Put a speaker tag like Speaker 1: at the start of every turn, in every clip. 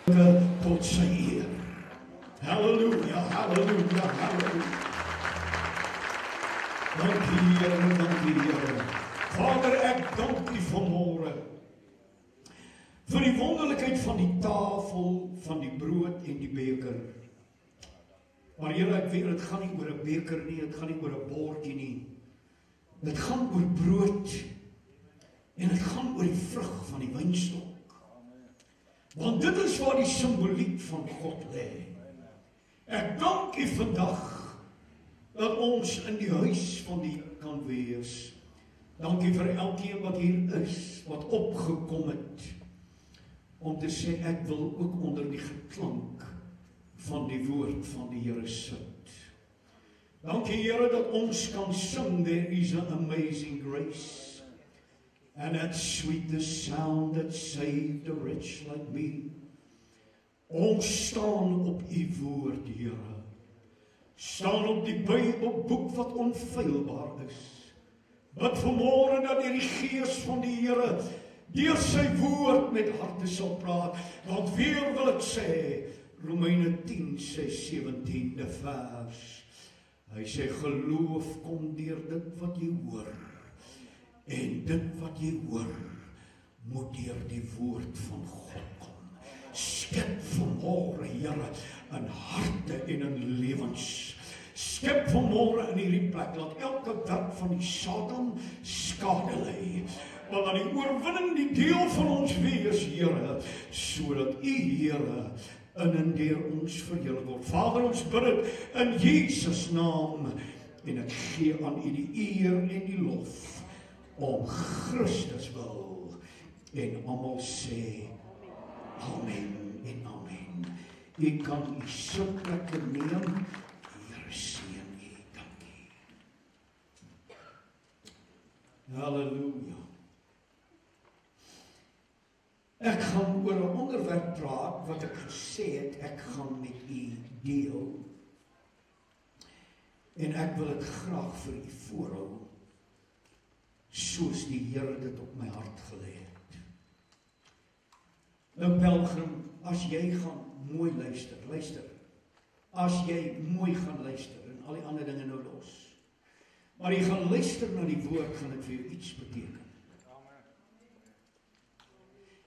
Speaker 1: tot sy eer. Halleluja, halleluja, halleluja. Dankie Here, dankie Here. Vader, ek dank U vanmôre vir die wonderlikheid van die tafel, van die brood en die beker. Maar Here, ek weet, dit gaan nie oor 'n beker nie, dit gaan nie oor 'n bordjie nie. Dit gaan oor brood en dit gaan oor die vrug van die wynstok. Want dit is waar die simboliek van God lê. Ek dank U vandag dat ons in die huis van die Here kan wees. Dankie vir elkeen wat hier is, wat opgekom het, om te sê, ek wil ook onder die geklank van die woord van die Here sit. Dankie Here dat ons kan sing, there is an amazing grace. And that sweet the sound that saved a wretch like me. Ons staan op U woord, Here. Staan op die Bybelboek wat onfeilbaar is. Bid vanmôre dat die Gees van die Here deur sy woord met harte sal praat. Want weer wil ek sê, Romeine 10 sê 17de vers. Hy sê geloof kom deur dit wat jy hoor. En dit wat jy hoor, moet deur die woord van God kom. Skep vanmôre, Here, in harte en in lewens. Skep vanmôre in hierdie plek, laat elke werk van die Satan skade ly. Maar laat die oorwinning die deel van ons wees, Here, sodat U, Here, in en deur ons verheerlik word. Vader, ons bid dit in Jesus naam, en ek gee aan U die eer en die lof, om Christus wil, en almal sê, amen en amen. U kan U sitplekke neem, Here seën U, dankie. Halleluja. Ek gaan oor 'n onderwerp praat, wat ek gesê het, ek gaan met U deel, en ek wil dit graag vir U voorhou, soos die Here dit op my hart gelê het. Nou pelgrim, as jy gaan mooi luister, as jy mooi gaan luister, en al die ander dinge nou los, maar jy gaan luister na die woord, gaan dit vir jou iets beteken.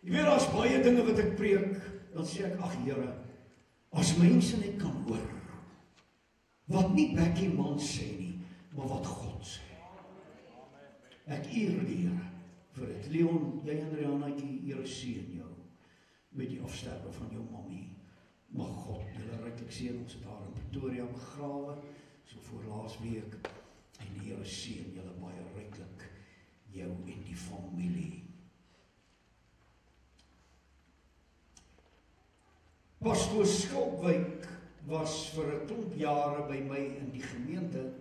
Speaker 1: Jy weet, as baie dinge wat ek preek, dan sê ek, ag Here, as mense net kan hoor, wat nie Becky man sê nie, maar wat God sê. Ek eer die Here vir dit. Leon, jy en Rihannaatjie, Here seën jou met die afsterwe van jou mammie. Mag God julle ryklik seën. Ons het haar in Pretoria begrawe, so voor laasweek, en die Here seën julle baie ryklik, jou en die familie. Pastoor Skulpwyk was vir 'n klomp jare by my in die gemeente.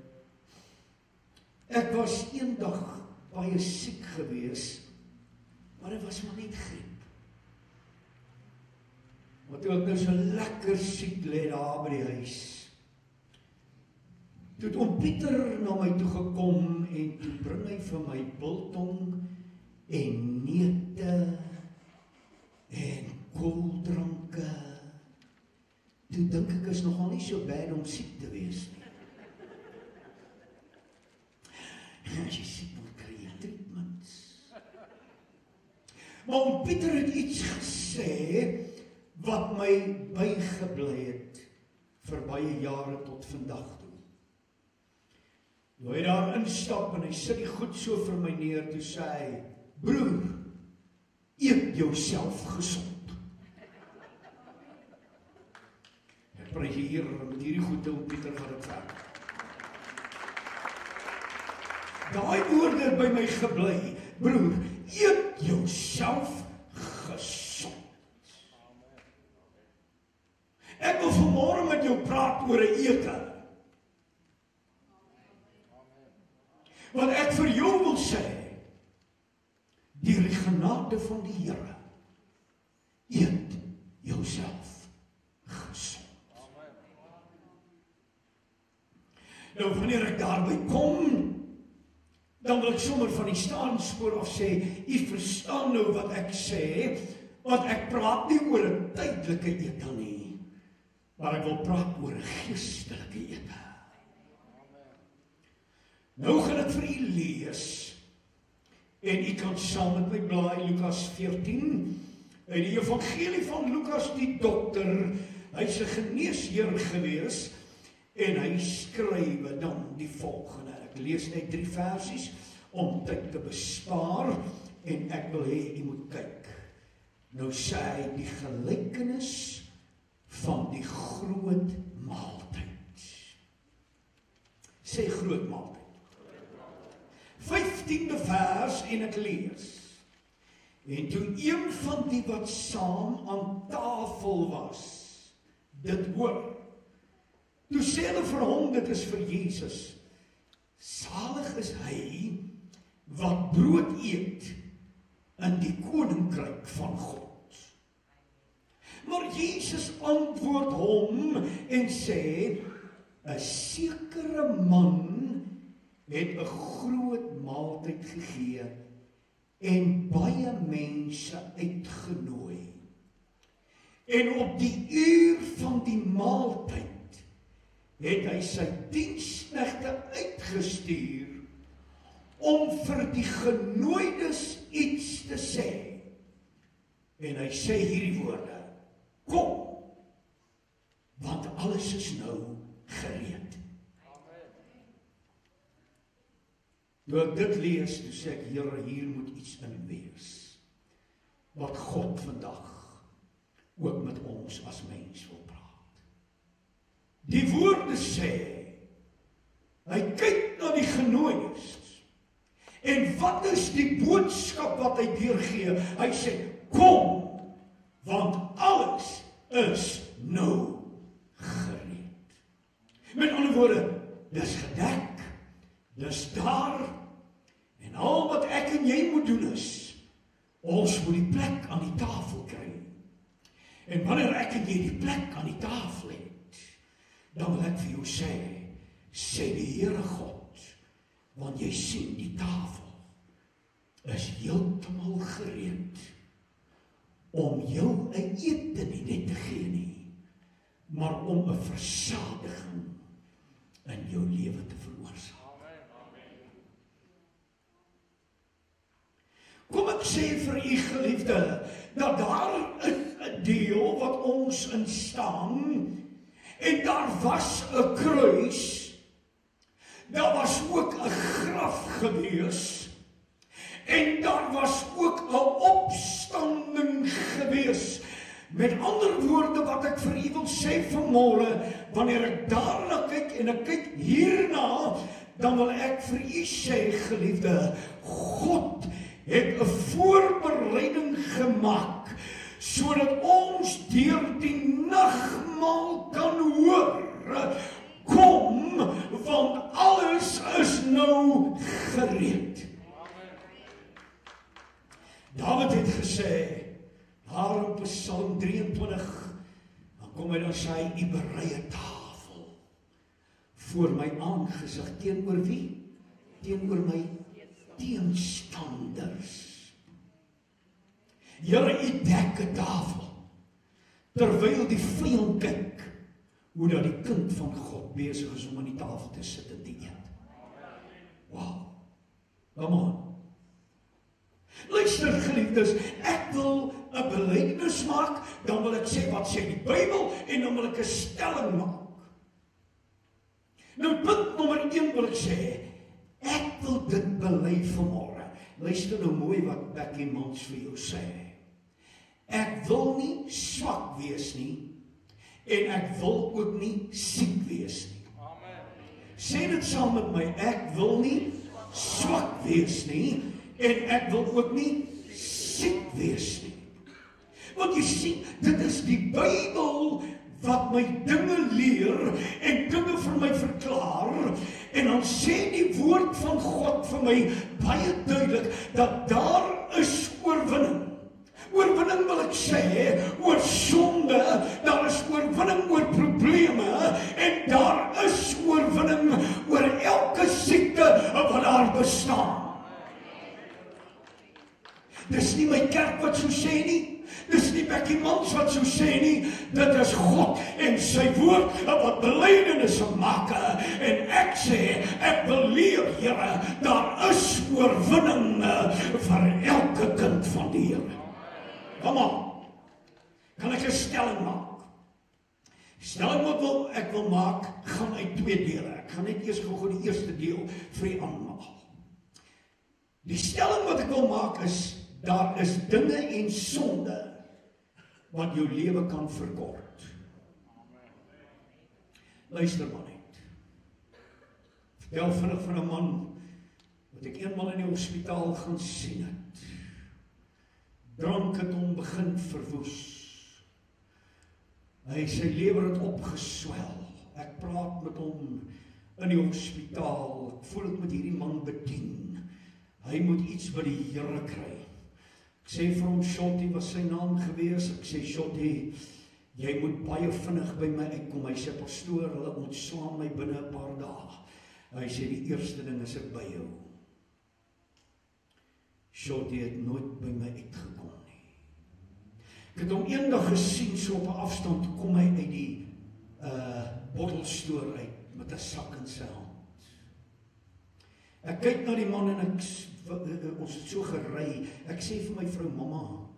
Speaker 1: Ek was eendag baie siek gewees, maar dit was maar net griep. Want toe ek nou so lekker siek lê daar by die huis, toe het oom Pieter na my toe gekom, en toe bring hy vir my biltong, en neute, en koeldranke. Toe dink ek is nogal nie so bad om siek te wees nie. En as jy siek word, kry jy treatments. Maar oom Pieter het iets gesê, wat my bygebly het, vir baie jare tot vandag toe. Toe hy daar instap, en hy sit die goed so vir my neer, toe sê hy, broer, eet jouself gesond. Ek prys die Here, met hierdie goede oom Pieter gaan dit ver. Daai woorde het by my gebly, broer, eet jouself gesond. Ek wil vanmôre met jou praat oor 'n ete. Wat ek vir jou wil sê, deur die genade van die Here, eet jouself gesond. Nou wanneer ek daarby kom, dan wil ek sommer van die staanspoor af sê, u verstaan nou wat ek sê, Want ek praat nie oor 'n tydelike ete nie, maar ek wil praat oor 'n geestelike ete. Nou gaan ek vir u lees, en u kan saam met my blaai Lukas 14, in die evangelie van Lukas die dokter, hy's 'n geneesheer gewees, en hy skrywe dan die volgende. Ek lees net 3 versies, om tyd te bespaar, en ek wil hê u moet kyk. Nou sê hy die gelykenis van die groot maaltyd. Sê groot maaltyd. 15de vers en ek lees. En toe een van die wat saam aan tafel was, dit hoor, toe sê hulle vir hom, dit is vir Jesus, salig is hy wat brood eet in die koninkryk van God. Maar Jesus antwoord hom en sê, 'n sekere man het 'n groot maaltyd gegee en baie mense uitgenooi. En op die uur van die maaltyd het hy sy diensknegte uitgestuur om vir die genooides iets te sê. En hy sê hierdie woorde, kom, want alles is nou gereed. Toe ek dit lees, toe sê ek, Here, hier moet iets in wees, wat God vandag ook met ons as mens wil praat. Die woorde sê, hy kyk na die genooides, en wat is die boodskap wat hy deurgee? Hy sê, kom, want alles is nou gereed. Met ander woorde, dis gedek, dis daar, en al wat ek en jy moet doen is, ons moet die plek aan die tafel kry. En wanneer ek en jy die plek aan die tafel het, dan wil ek vir jou sê die Here God, want jy sien die tafel is heeltemal gereed om jou 'n ete nie net te gee nie, maar om 'n versadiging in jou lewe te veroorsaak. Kom ek sê vir u geliefde, dat daar is 'n deel wat ons in staan, en daar was 'n kruis, daar was ook 'n graf gewees, en daar was ook 'n opstanding gewees. Met ander woorde wat ek vir u wil sê vanmôre, wanneer ek daarna kyk en ek kyk hierna, dan wil ek vir u sê, geliefde, God het 'n voorbereiding gemaak, sodat ons deur die nagmaal kan hoor, kom, want alles is nou gereed. Dawid het gesê, daar in Psalm 23, dan kom hy dan sê, u berei 'n tafel voor my aangesig, teenoor wie? Teenoor my teenstanders. Here, u dek 'n tafel, terwyl die vyand kyk, hoe dat die kind van God besig is om aan die tafel te sit en te eet. Wow, come on. Luister geliefdes, ek wil 'n belydenis maak, dan wil ek sê wat sê die Bybel, en dan wil ek 'n stelling maak. Nou punt nommer 1 wil ek sê, ek wil dit bely vanmôre. Luister nou mooi wat Becky Mans vir jou sê. Ek wil nie swak wees nie, en ek wil ook nie siek wees nie. Amen. Sê dit saam met my, ek wil nie swak wees nie, en ek wil ook nie siek wees nie. Want jy sien, dit is die Bybel wat my dinge leer en dinge vir my verklaar, en dan sê die woord van God vir my baie duidelik, dat daar is oorwinning. Oorwinning wil ek sê, oor sonde, daar is oorwinning oor probleme, en daar is oorwinning oor elke siekte wat daar bestaan. Dis nie my kerk wat so sê nie. Dis nie Becky Mans wat so sê nie. Dit is God en sy woord wat belydenisse maak. En ek sê, ek wil leer, Here, daar is oorwinning vir elke kind van die Here. Kom aan. Kan ek 'n stelling maak? Stelling wat ek wil maak, gaan uit 2 dele. Ek gaan net eers gou die eerste deel vir u aanmaak. Die stelling wat ek wil maak is, daar is dinge en sonde wat jou lewe kan verkort. Luister maar net. Vertel vinnig van 'n man wat ek eenmal in die hospitaal gaan sien het. Drank het hom begin verwoes. Sy lewer het opgeswel. Ek praat met hom in die hospitaal. Ek voel ek moet hierdie man bedien. Hy moet iets by die Here kry. Ek sê vir hom, Shotty was sy naam gewees. Ek sê, Shotty, jy moet baie vinnig by my uitkom. Hy sê, pastoor, hulle ontslaan my binne 'n paar dae. Hy sê, die eerste ding is ek by jou. Shotty het nooit by my uitgekom. Ek het hom eendag gesien, so op 'n afstand, kom hy uit die bottelstoor uit, met 'n sak in sy hand. Ek kyk na die man en ons het so gery, ek sê vir my vrou, mamma,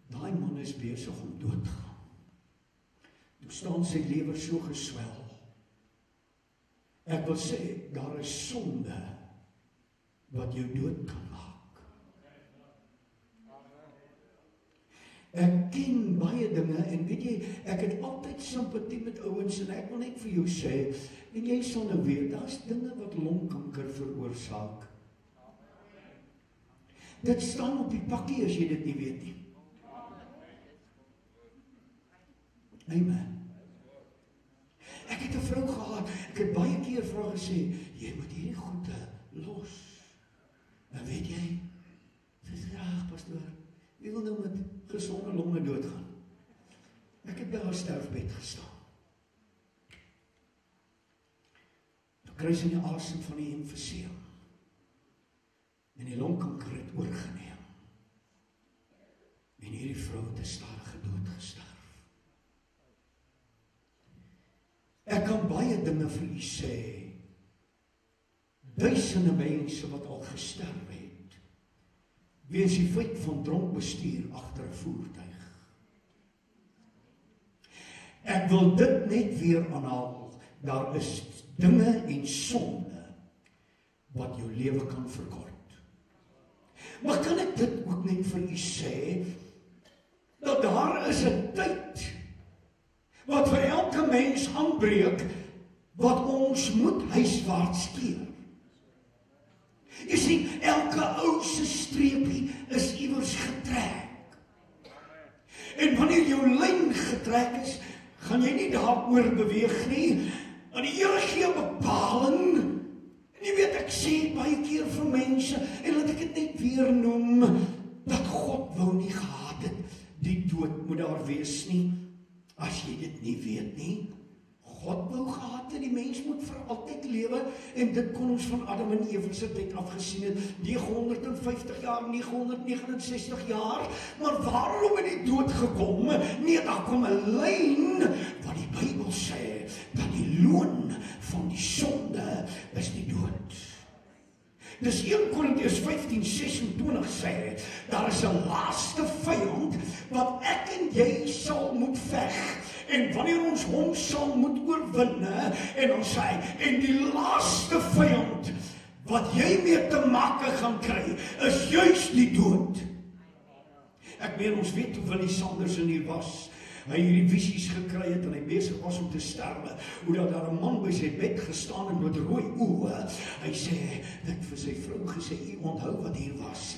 Speaker 1: daai man is besig om dood te gaan. Toe staan sy lewer so geswel. Ek wil sê, daar is sonde, wat jou dood kan maak. Ek ken baie dinge en weet jy, ek het altyd simpatie met ouens en ek wil net vir jou sê, en jy sal nou weet, daar's dinge wat longkanker veroorsaak. Dit staan op die pakkie as jy dit nie weet nie. Amen. Ek het 'n vrou gehad, ek het baie keer vir haar gesê, jy moet hierdie goede los. En weet jy, sy sê, ag pastoor, wie wil nou met gesonde longe doodgaan? Ek het by haar sterfbed gestaan. Toe kry sy die asem van die emfyseem. En die longkanker het oorgeneem. En hierdie vrou het 'n stadige dood gesterf. Ek kan baie dinge vir u sê. Duisende mense wat al gesterf het, weens die feit van dronk bestuur agter 'n voertuig. Ek wil dit net weer aanhaal. Daar is dinge en sonde wat jou lewe kan verkort. Maar kan ek dit ook net vir u sê, dat daar is 'n tyd wat vir elke mens aanbreek, wat ons moet huiswaarts keer. Jy sien, elke ou se streepie is iewers getrek. En wanneer jou lyn getrek is, gaan jy nie daaroor beweeg nie. En die Here gee bepaling. En jy weet, ek sê baie keer vir mense, en laat ek dit net weer noem, dat God wou nie gehad het, die dood moet daar wees nie. As jy dit nie weet nie, God wou gehad het, die mens moet vir altyd lewe, en dit kon ons van Adam en Eva se tyd afgesien het, 950 jaar, 969 jaar, maar waarom het die dood gekom? Nee, daar kom 'n lyn, wat die Bybel sê, dat die loon van die sonde is die dood. Dis 1 Korintiërs 15:26 sê, daar is 'n laaste vyand, wat ek en jy sal moet veg, en wanneer ons hom sal moet oorwin, en dan sê hy, en die laaste vyand, wat jy mee te make gaan kry, is juis die dood. Ek meen, ons weet hoe Willie Sanderson hier was, hy hierdie visies gekry het, en hy besig was om te sterwe, hoe dat daar 'n man by sy bed gestaan het met rooi oë, hy sê, dit vir sy vrou gesê, jy onthou wat hier was,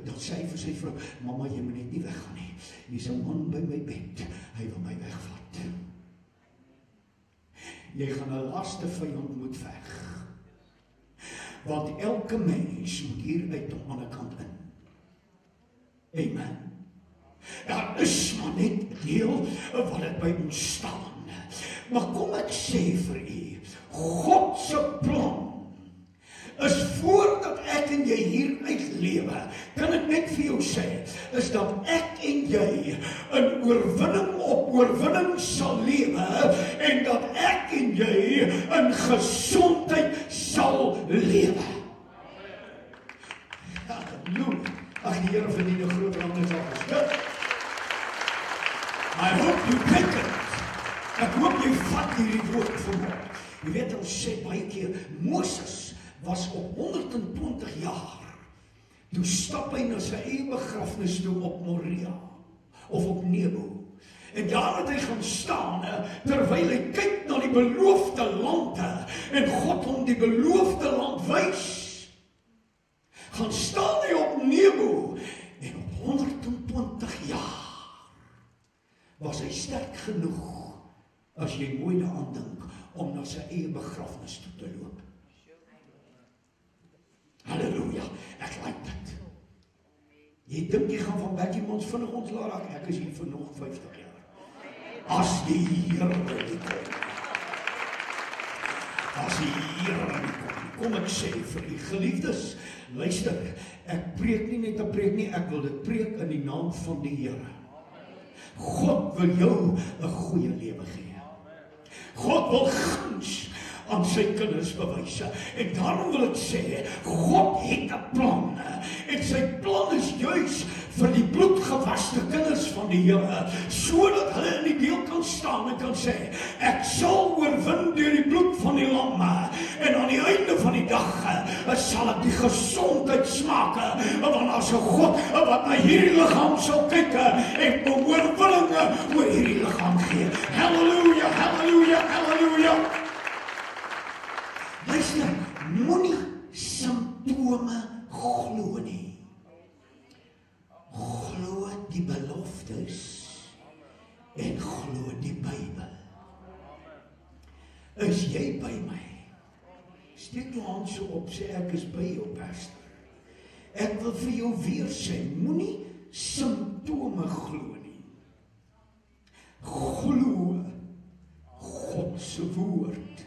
Speaker 1: dan sê hy vir sy vrou, mamma, jy moet net nie weggaan nie, hier's 'n man by my bed, hy wil my wegvat. Jy gaan 'n laaste vyand moet veg, want elke mens moet hier uit die ander kant in. Amen. Daar is maar net 'n deel wat dit by ons staan. Maar kom ek sê vir u, God se plan is voordat ek en jy hier uit lewe, kan ek net vir jou sê, is dat ek en jy in oorwinning op oorwinning sal lewe, en dat ek en jy in gesondheid sal lewe. Halleluja. Ag, die Here verdien 'n groot rang as ons. I hope you take it. Ek hoop jy vat hierdie woord vanmôre. Jy weet, ons sê baie keer, Moses was op 120 jaar. Toe stap hy na sy eie begrafnis toe op Moria, of op Nebo. En daar het hy gaan staan, terwyl hy kyk na die beloofde lande, en God hom die beloofde land wys. Gaan staan hy op Nebo, en op 120 jaar was hy sterk genoeg, as jy mooi daaraan dink, om na sy eie begrafnis toe te loop. Halleluja, ek like dit. Jy dink jy gaan van Becky Mons vinnig ontslae raak, ek is hier vir nog 50 jaar. As die Here wil kom. As die Here wil kom ek sê vir die geliefdes, luister, ek preek nie net 'n preek nie, ek wil dit preek in die naam van die Here. God wil jou 'n goeie lewe gee. God wil guns aan sy kinders bewys. En daarom wil ek sê, God het 'n plan. En sy plan is juis vir die bloedgewaste kinders van die Here, sodat hulle in die deel kan staan en kan sê, ek sal oorwin deur die bloed van die lam. En aan die einde van die dag sal ek die gesondheid smaak. Want as 'n God wat na hierdie liggaam sal kyk en oorwinning oor hierdie liggaam gee. Halleluja, halleluja, halleluja. Luister, moenie simptome glo nie. Glo die beloftes en glo die Bybel. Is jy by my? Steek jou hand so op, sê ek is by jou, pastor. Ek wil vir jou weer sê, moenie simptome glo nie. Glo God se woord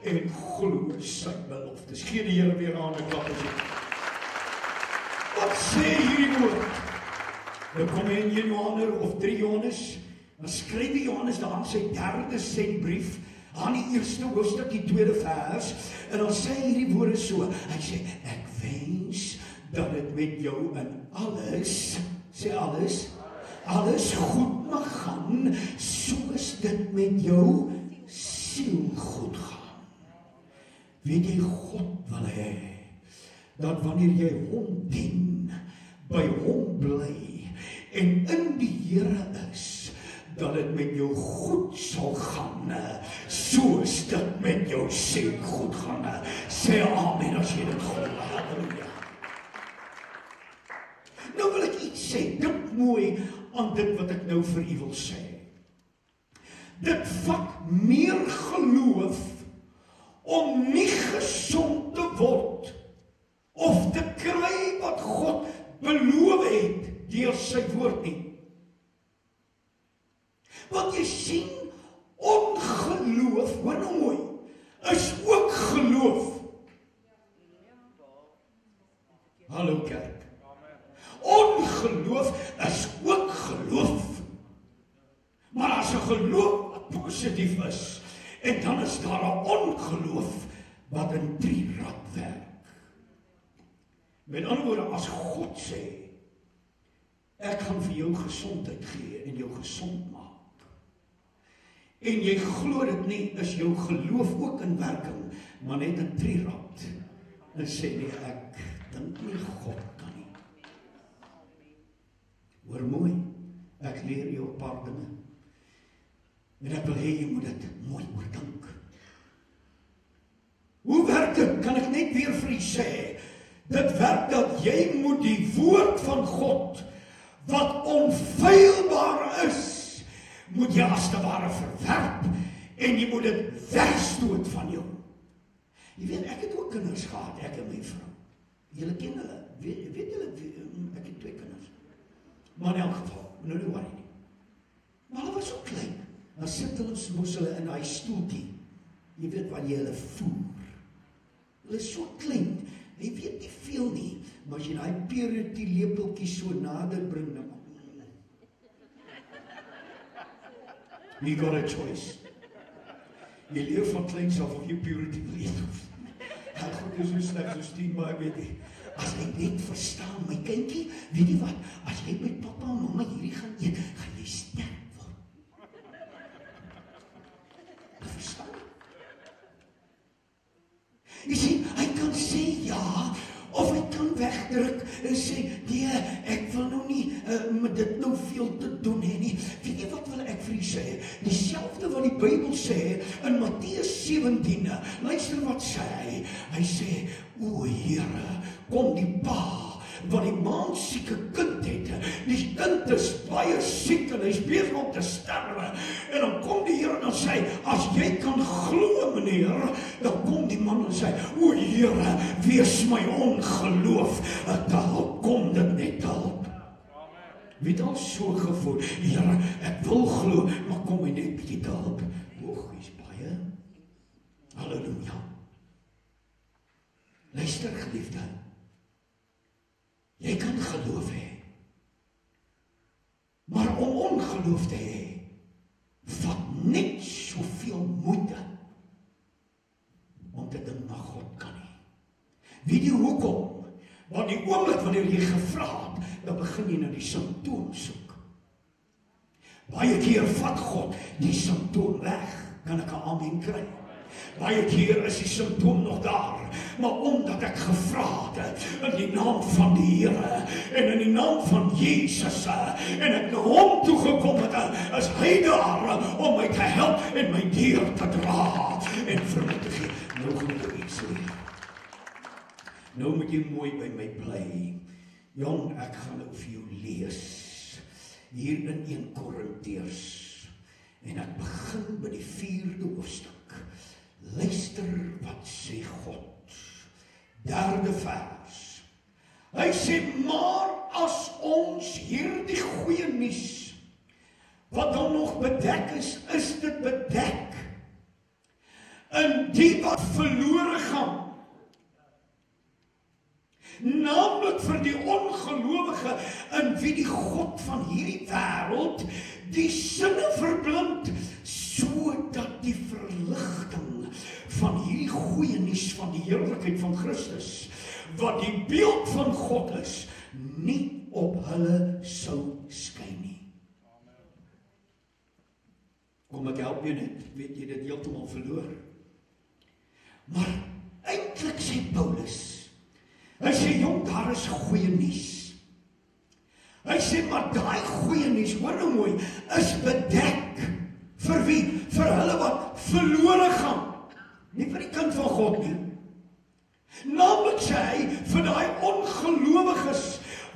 Speaker 1: en glo sy beloftes. Gee die Here weer aan 'n klap. Wat sê hierdie woord? Dan kom jy in 1 Johannes of 3 Johannes, dan skryf Johannes daar in sy 3de sendbrief, aan die 1ste hoofstuk, die 2de vers, en dan sê hierdie woorde so, hy sê, ek wens dat dit met jou in alles, sê alles goed mag gaan, soos dit met jou siel goed gaan. Weet jy, God wil hê, dat wanneer jy hom dien, by hom bly, en in die Here is, dat dit met jou goed sal gaan, soos dit met jou siel goed gaan. Sê amen as jy dit glo. Halleluja. Nou wil ek iets sê, dink mooi aan dit wat ek nou vir u wil sê. Dit vat meer geloof om nie gesond te word, of te kry wat God beloof het, deur sy woord nie. Want jy sien, ongeloof, hoor nou mooi, is ook geloof. Hallo kerk. Ongeloof is ook geloof. Maar as 'n geloof wat positief is, en dan is daar 'n ongeloof wat in trierad werk. Met ander woorde, as God sê, ek gaan vir jou gesondheid gee en jou gesond maak, en jy glo dit nie, is jou geloof ook in werking, maar net 'n trierad, en sê nie, ek dink nie God kan nie. Hoor mooi, ek leer jou 'n paar dinge, en ek wil hê jy moet dit mooi oordink. Hoe werk dit? Kan ek net weer vir u sê, dit werk dat jy moet die woord van God, wat onfeilbaar is, moet jy as te ware verwerp, en jy moet dit wegstoot van jou. Jy weet, ek het ook kinders gehad, ek en my vrou. Julle ken hulle, weet julle, ek het 2 kinders. Maar in elk geval, nou nie worry nie. Maar hulle was so klein, dan sit hulle, moes hulle in die stoeltjie, jy weet waar jy hulle voer. Hulle is so klein, jy weet nie veel nie, Maar as jy daai pere lepeltjie so nader bring, nou, you got a choice. Jy leef van kleins af of jy purity leef. Hy God is so sleg soos 10, maar ek weet nie. As jy net verstaan, my kindjie, weet jy wat? As jy met papa en mamma hierdie gaan eet, gaan jy sterk word. Jy verstaan? Jy sien, hy kan sê ja, of hy kan wegdruk en sê, nee, ek wil nou nie met dit nou veel te doen hê nie. Weet jy wat wil ek vir u sê? Dieselfde wat die Bybel sê in Matteus 17, luister wat sê hy. Hy sê, o Here, kom die pa wat die maansieke kind het. Die kind is baie siek en hy's besig om te sterwe. En dan kom die Here en dan sê, as jy kan glo, meneer, dan kom die man en sê, o Here, wees my ongeloof te help, kom dit net te help. Wie het al so gevoel, Here, ek wil glo, maar kom my net bietjie te help. Oeg, hy's baie. Halleluja. Luister, geliefde. Jy kan geloof hê. Maar om ongeloof te hê, vat net soveel moeite om te dink maar God kan nie. Weet jy hoekom? Want die oomblik wanneer jy gevra het, dan begin jy na die simptoom soek. Baie keer vat God die simptoom weg. Kan ek 'n amen kry? Baie keer is die simptoom nog daar, maar omdat ek gevra het in die naam van die Here en in die naam van Jesus en ek na hom toe gekom het, is hy daar om my te help en my deur te dra en vir my te gee. Nou gaan ek iets leer. Nou moet jy mooi by my bly. Jong, ek gaan nou vir jou lees hier in 1 Korintiërs en ek begin by die 4de hoofstuk. Luister wat sê God. 3de vers. Hy sê, maar as ons hierdie goeie nuus wat dan nog bedek is dit bedek in die wat verlore gaan. Naamlik vir die ongelowige in wie die God van hierdie wêreld die sinne verblind, sodat die verligting van hierdie goeie nuus van die heerlikheid van Christus, wat die beeld van God is, nie op hulle sou skyn nie. Kom ek help jy net, weet jy dit heeltemal verloor. Maar eintlik sê Paulus, hy sê jong, daar is goeie nuus. Hy sê maar daai goeie nuus, hoor nou mooi, is bedek vir wie? Vir hulle wat verlore gaan. Nie vir die kind van God nie. Naamlik sê hy vir daai ongelowiges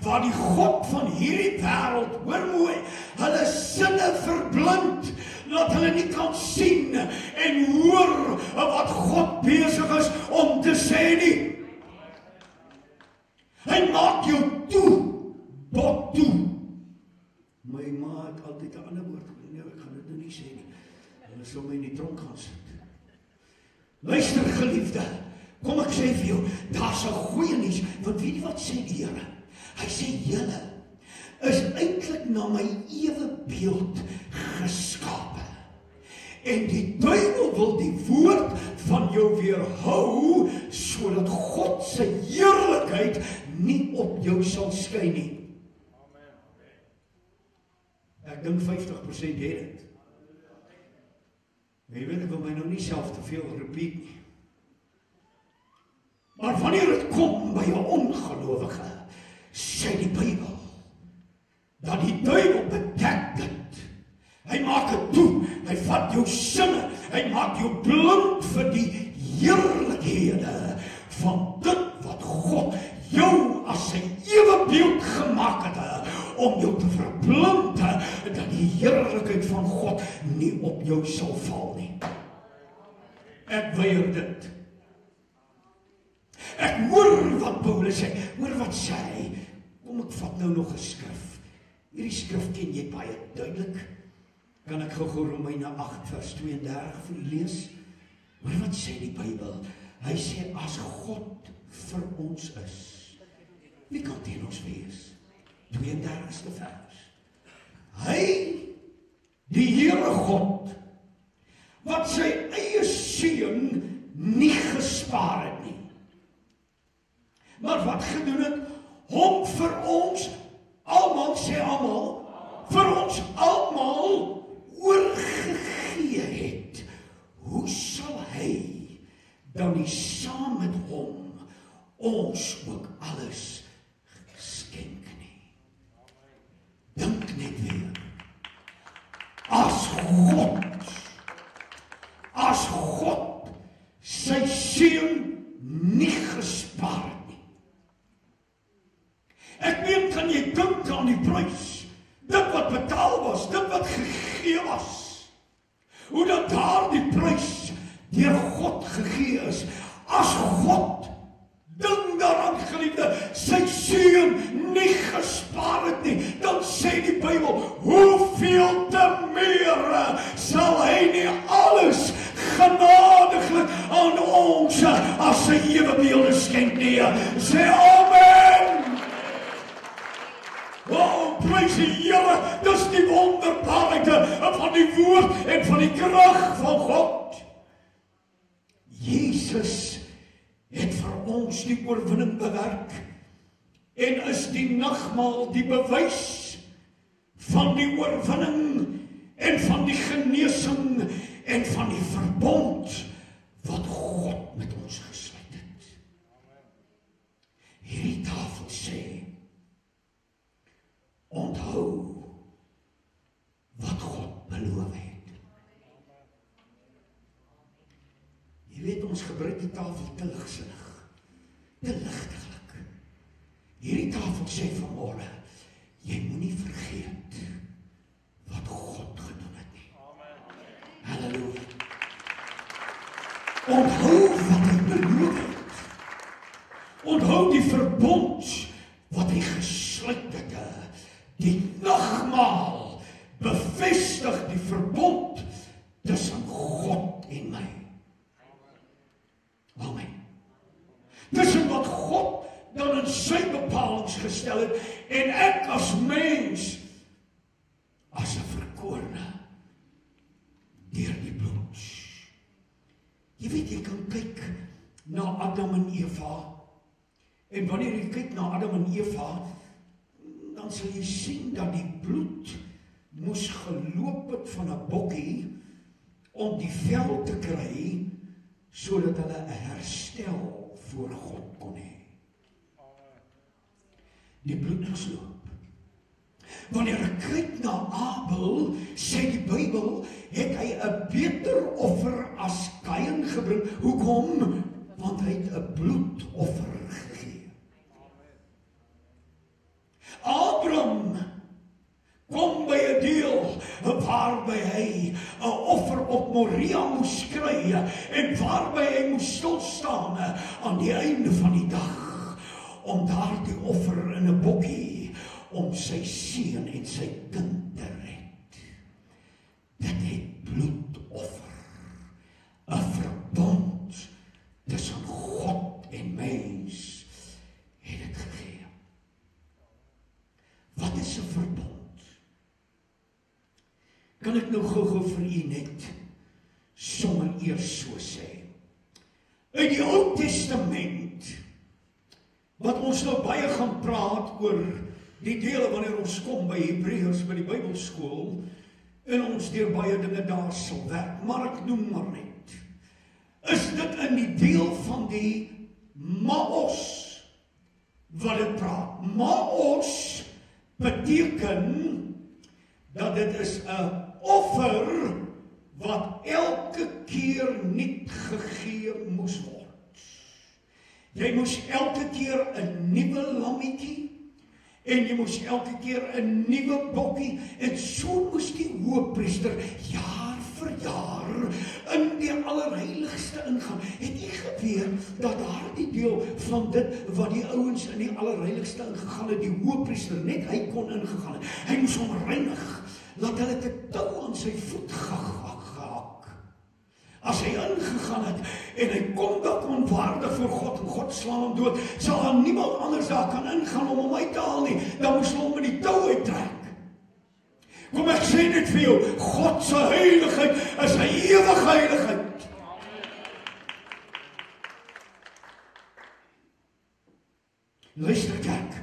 Speaker 1: waar die God van hierdie wêreld, hoor mooi, hulle sinne verblind, dat hulle nie kan sien en hoor wat God besig is om te sê nie. Hy maak jou toe, bot toe. My ma het altyd 'n ander woord, nee, ek gaan dit nou nie sê nie. Hulle sal my in die tronk gaan sit. Luister geliefde, kom ek sê vir jou, daar's 'n goeie nuus, want weet jy wat sê die Here? Hy sê julle is eintlik na my ewebeeld geskape. En die duiwel wil die woord van jou weerhou, sodat God se heerlikheid nie op jou sal skyn nie. Ek dink 50% het dit. Jy weet, ek wil my nou nie self te veel repeat nie. Maar wanneer dit kom by 'n ongelowige, sê die Bybel, dat die duiwel bedek dit. Hy maak dit toe, hy vat jou sinne, hy maak jou blind vir die heerlikhede van dit wat God jou as sy ewebeeld gemaak het, om jou te verblind, dat die heerlikheid van God nie op jou sal val nie. Ek weier dit. Ek hoor wat Paulus sê, hoor wat sê hy. Kom ek vat nou nog 'n skrif. Hierdie skrif ken jy baie duidelik. Kan ek gou Romeine 8 vers 32 vir u lees? Hoor wat sê die Bybel? Hy sê as God vir ons is, Wie kan teen ons wees? 32ste vers. Hy, die Here God, wat sy eie seun nie gespaar het nie, maar wat gedoen het, hom vir ons almal, sê almal, vir ons almal oorgegee het, hoe sal hy dan nie saam met hom ons ook alles skenk nie? Dink net weer, as God sy seun nie gespaar het nie. Ek meen, kan jy dink aan die prys, dit wat betaal was, dit wat gegee was, hoe dat daar die prys deur God gegee is, as God, dink daaraan geliefde, sy seun nie gespaar het nie, dan sê die Bybel, hoeveel te meer sal hy nie alles genadiglik aan ons as sy ewebeelde skenk nie. Sê amen. Oh, prys die Here, dis die wonderbaarheid van die woord en van die krag van God. Jesus het vir ons die oorwinning bewerk en is die nagmaal die bewys van die oorwinning en van die genesing en van die verbond wat God met ons gesluit het. Hierdie tafel sê, onthou wat God beloof het. Jy weet, ons gebruik die tafel te ligsinnig, te ligtelik. Hierdie tafel sê vanmôre, jy moenie vergeet wat God gedoen het nie. Halleluja. Onthou wat hy beloof het. Onthou die verbond wat hy gesluit het. Die nagmaal bevestig die verbond tussen God en my. Amen. Tussen wat God dan in sy bepalings gestel het en ek as mens as 'n verkorene deur die bloed. Jy weet, jy kan kyk na Adam en Eva en wanneer jy kyk na Adam en Eva, dan sal jy sien dat die bloed moes geloop het van 'n bokkie om die vel te kry sodat hulle 'n herstel voor God kon hê. Die bloed moes loop. Wanneer ek kyk na Abel, sê die Bybel, het hy 'n beter offer as Kain gebring. Hoekom? Want hy het 'n bloedoffer gegee. Abraham kom by 'n deel waarby hy 'n offer op Moria moes kry en waarby hy moes stil staan aan die einde van die dag om daardie offer in 'n bokkie om sy seun en sy kind te red. Dit het bloedoffer, 'n verbond tussen God en mens het dit gegee. Wat is 'n verbond? Kan ek nou gou vir u net sommer eers so sê? In die Ou Testament, wat ons nou baie gaan praat oor die dele wanneer ons kom by Hebreërs by die Bybelskool en ons deur baie dinge daar sal werk, maar ek noem maar net, is dit in die deel van die Maos wat dit praat. Maos beteken dat dit is 'n offer wat elke keer nuut gegee moes word. Jy moes elke keer 'n nuwe lammetjie en jy moes elke keer 'n nuwe bokkie en so moes die hoëpriester jaar vir jaar in die allerheiligste ingaan. Het jy geweet dat daardie deel van dit wat die ouens in die allerheiligste ingegaan het, die hoëpriester net hy kon ingegaan het. Hy moes hom reinig, laat hulle te tou aan sy voet gehak. As hy ingegaan het en hy kom dalk onwaardig voor God en God slaan hom dood, sal daar niemand anders daar kan ingaan om hom uit te haal nie. Dan moes hulle hom met die tou uittrek. Kom ek sê net vir jou, God se heiligheid is sy ewige heiligheid. Luister kerk,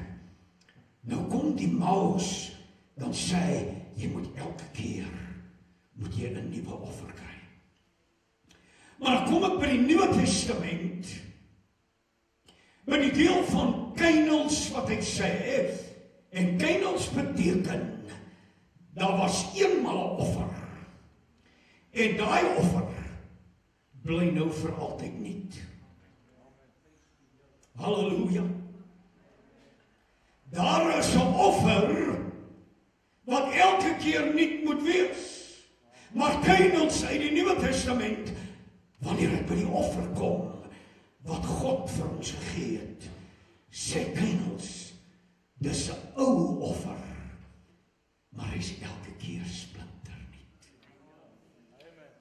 Speaker 1: nou kom die Maus, dan sê hy, jy moet elke keer, moet jy 'n nuwe offer kry. Maar dan kom ek by die Nuwe Testament, by die deel van kynels wat hy sê, en kynels beteken, daar was eenmal 'n offer, en daai offer, bly nou vir altyd niet. Halleluja. Daar is 'n offer, wat elke keer niet moet wees. Maar kynels uit die Nuwe Testament, wanneer ek by die offer kom, wat God vir ons gegee het, sê kynels, dis 'n ou offer, maar hy is elke keer splinter niet.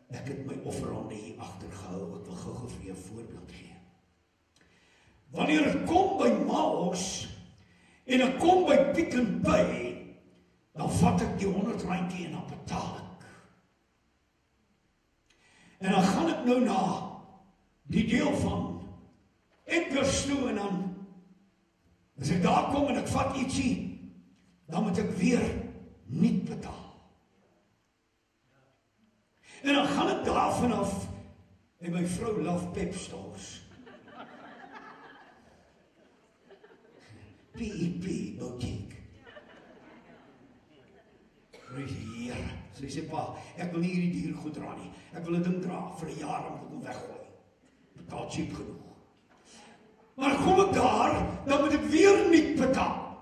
Speaker 1: Ek het my offerande hier agtergehou, ek wil gou vir jou 'n voorbeeld gee. Wanneer ek kom by Maus, en ek kom by Pick n Pay, dan vat ek die R100 en dan betaal ek. En dan gaan ek nou na die deel van Edgars toe en dan, as ek daar kom en ek vat ietsie, dan moet ek weer niet betaal. En dan gaan ek daar vanaf en my vrou love Pepstars. P.E.P. Boutique. Prys die Here. Sy sê, pa, ek wil nie hierdie dier goed dra nie. Ek wil 'n ding dra vir 'n jaar om hom weggooi. Betaal cheap genoeg. Maar kom ek daar, dan moet ek weer niet betaal.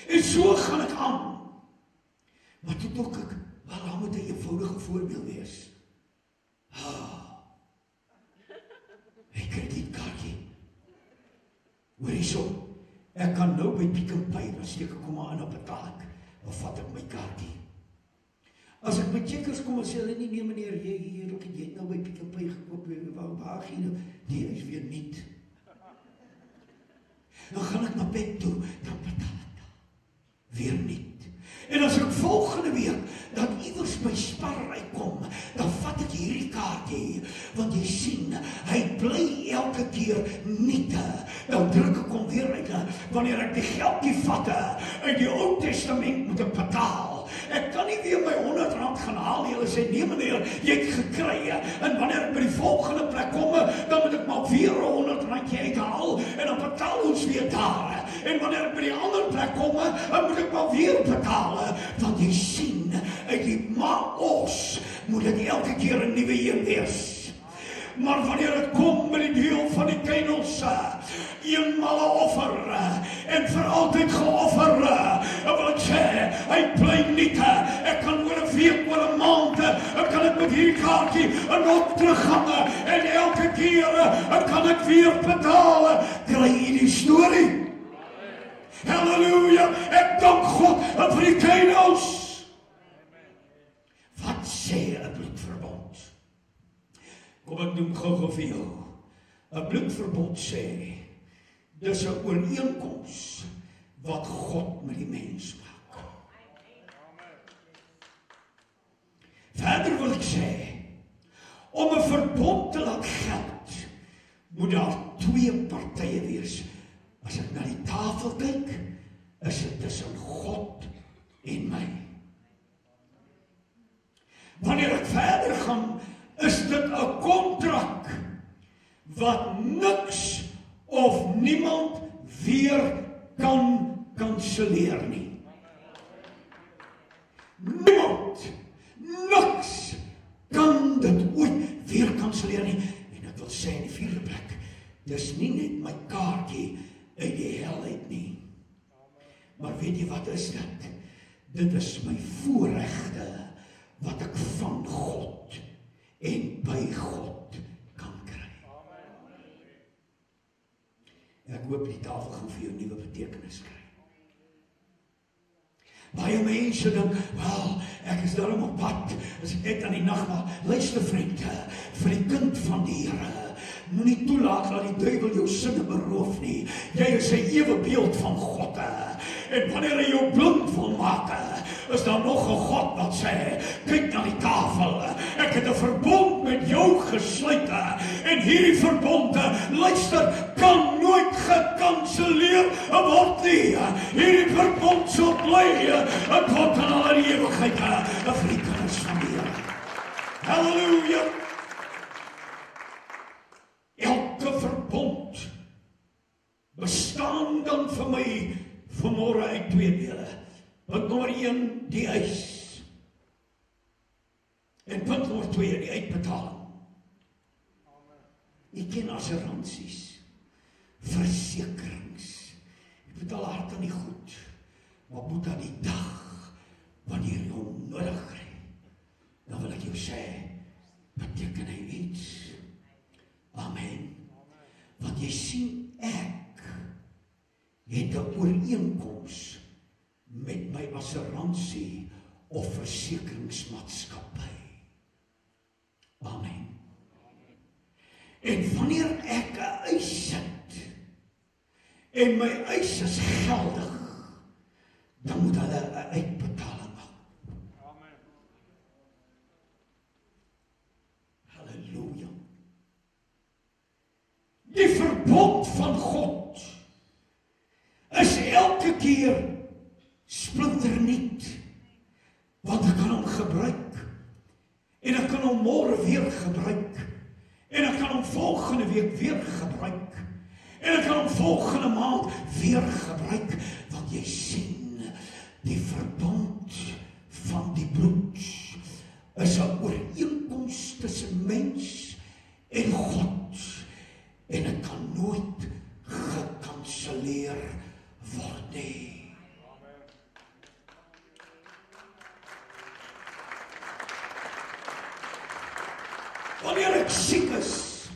Speaker 1: En so gaan ek aan. Maar toe dink ek, wel, daar moet 'n eenvoudige voorbeeld wees. Hy kredietkaartjie. Hoor hierso, ek kan nou by Pick n Pay, dan steek ek kom maar in op betaal ek, dan vat ek my kaartjie. As ek by checkers kom en sê, hulle nie, nee meneer, jy het nou by Pick n Pay gekoop, waar gee nou? Nee, hy is weer niet. Dan gaan ek na bed toe, dan betaal ek dan. Weer niet. En as ek volgende week, dat iewers by Spar uitkom, dan vat ek hierdie kaartjie, want jy sien, hy bly elke keer niete. Dan druk ek hom weer uit, wanneer ek die geldjie vat, uit die Ou Testament moet ek betaal. Ek kan nie weer my R100 gaan haal nie. Hulle sê, nee meneer, jy het gekry. En wanneer ek by die volgende plek kom, dan moet ek maar weer R100 uithaal, en dan betaal ons weer daar. En wanneer ek by die ander plek kom, dan moet ek maar weer betaal. Want jy sien, uit die Maos moet dit elke keer 'n nuwe een wees. Maar wanneer ek kom by die deel van die kynels, eenmal 'n offer, en vir altyd geoffer, wil ek sê, hy bly niet. Ek kan oor 'n week, oor 'n maand, ek kan ek met hierdie kaartjie en op teruggaan, en elke keer, kan ek weer betaal. Kry jy die storie? Halleluja, ek dank God vir die kynels. Wat sê 'n bloedverbond? Kom ek noem gou vir jou. 'n Bloedverbond sê, dis 'n ooreenkoms wat God met die mens maak. Verder wil ek sê, om 'n verbond te laat geld, moet daar twee partye wees. As ek na die tafel kyk, is dit tussen God en my. Wanneer ek verder gaan, is dit 'n kontrak wat niks of niemand weer kan kanselleer nie. Niemand, niks kan dit ooit weer kanselleer nie. En ek wil sê in die vierde plek, dis nie net my kaartjie uit die hel uit nie. Maar weet jy wat is dit? Dit is my voorregte wat ek van God en by God kan kry. Ek hoop die tafel gaan vir jou nuwe betekenis kry. Baie mense dink, wel, ek is daarom op pad, as ek net aan die nagmaal. Luister vriend, vir die kind van die Here, moenie toelaat dat die duiwel jou sinne beroof nie. Jy is 'n ewebeeld van God. En wanneer hy jou blind wil maak, is daar nog 'n God wat sê, kyk na die tafel. Ek het 'n verbond met jou gesluit. En hierdie verbond, luister, kan nooit gekanselleer word nie. Hierdie verbond sal bly tot aan alle ewigheid. Vir die kinders van die Here. Halleluja. Elke verbond bestaan dan vir my vanmôre uit 2 dele. Punt nommer 1, die eis. En punt nommer 2, die uitbetaling. Jy ken assuransies, versekerings. Jy betaal hard aan die goed, maar moet aan die dag wanneer jy hom nodig kry, dan wil ek jou sê, beteken hy iets. Amen. Want jy sien, ek het 'n ooreenkoms met my assuransie of versekeringsmaatskappy. Amen. En wanneer ek 'n eis sit, en my eis is geldig, dan moet hulle 'n uitbetaling maak. Amen. Halleluja. Die verbond van God is elke keer splinternuut, want ek kan hom gebruik, en ek kan hom môre weer gebruik, en ek kan hom volgende week weer gebruik, en ek kan hom volgende maand weer gebruik, want jy sien, die verbond van die bloed is 'n ooreenkoms tussen mens en God, en dit kan nooit gekanseleer word nie. Wanneer ek siek is,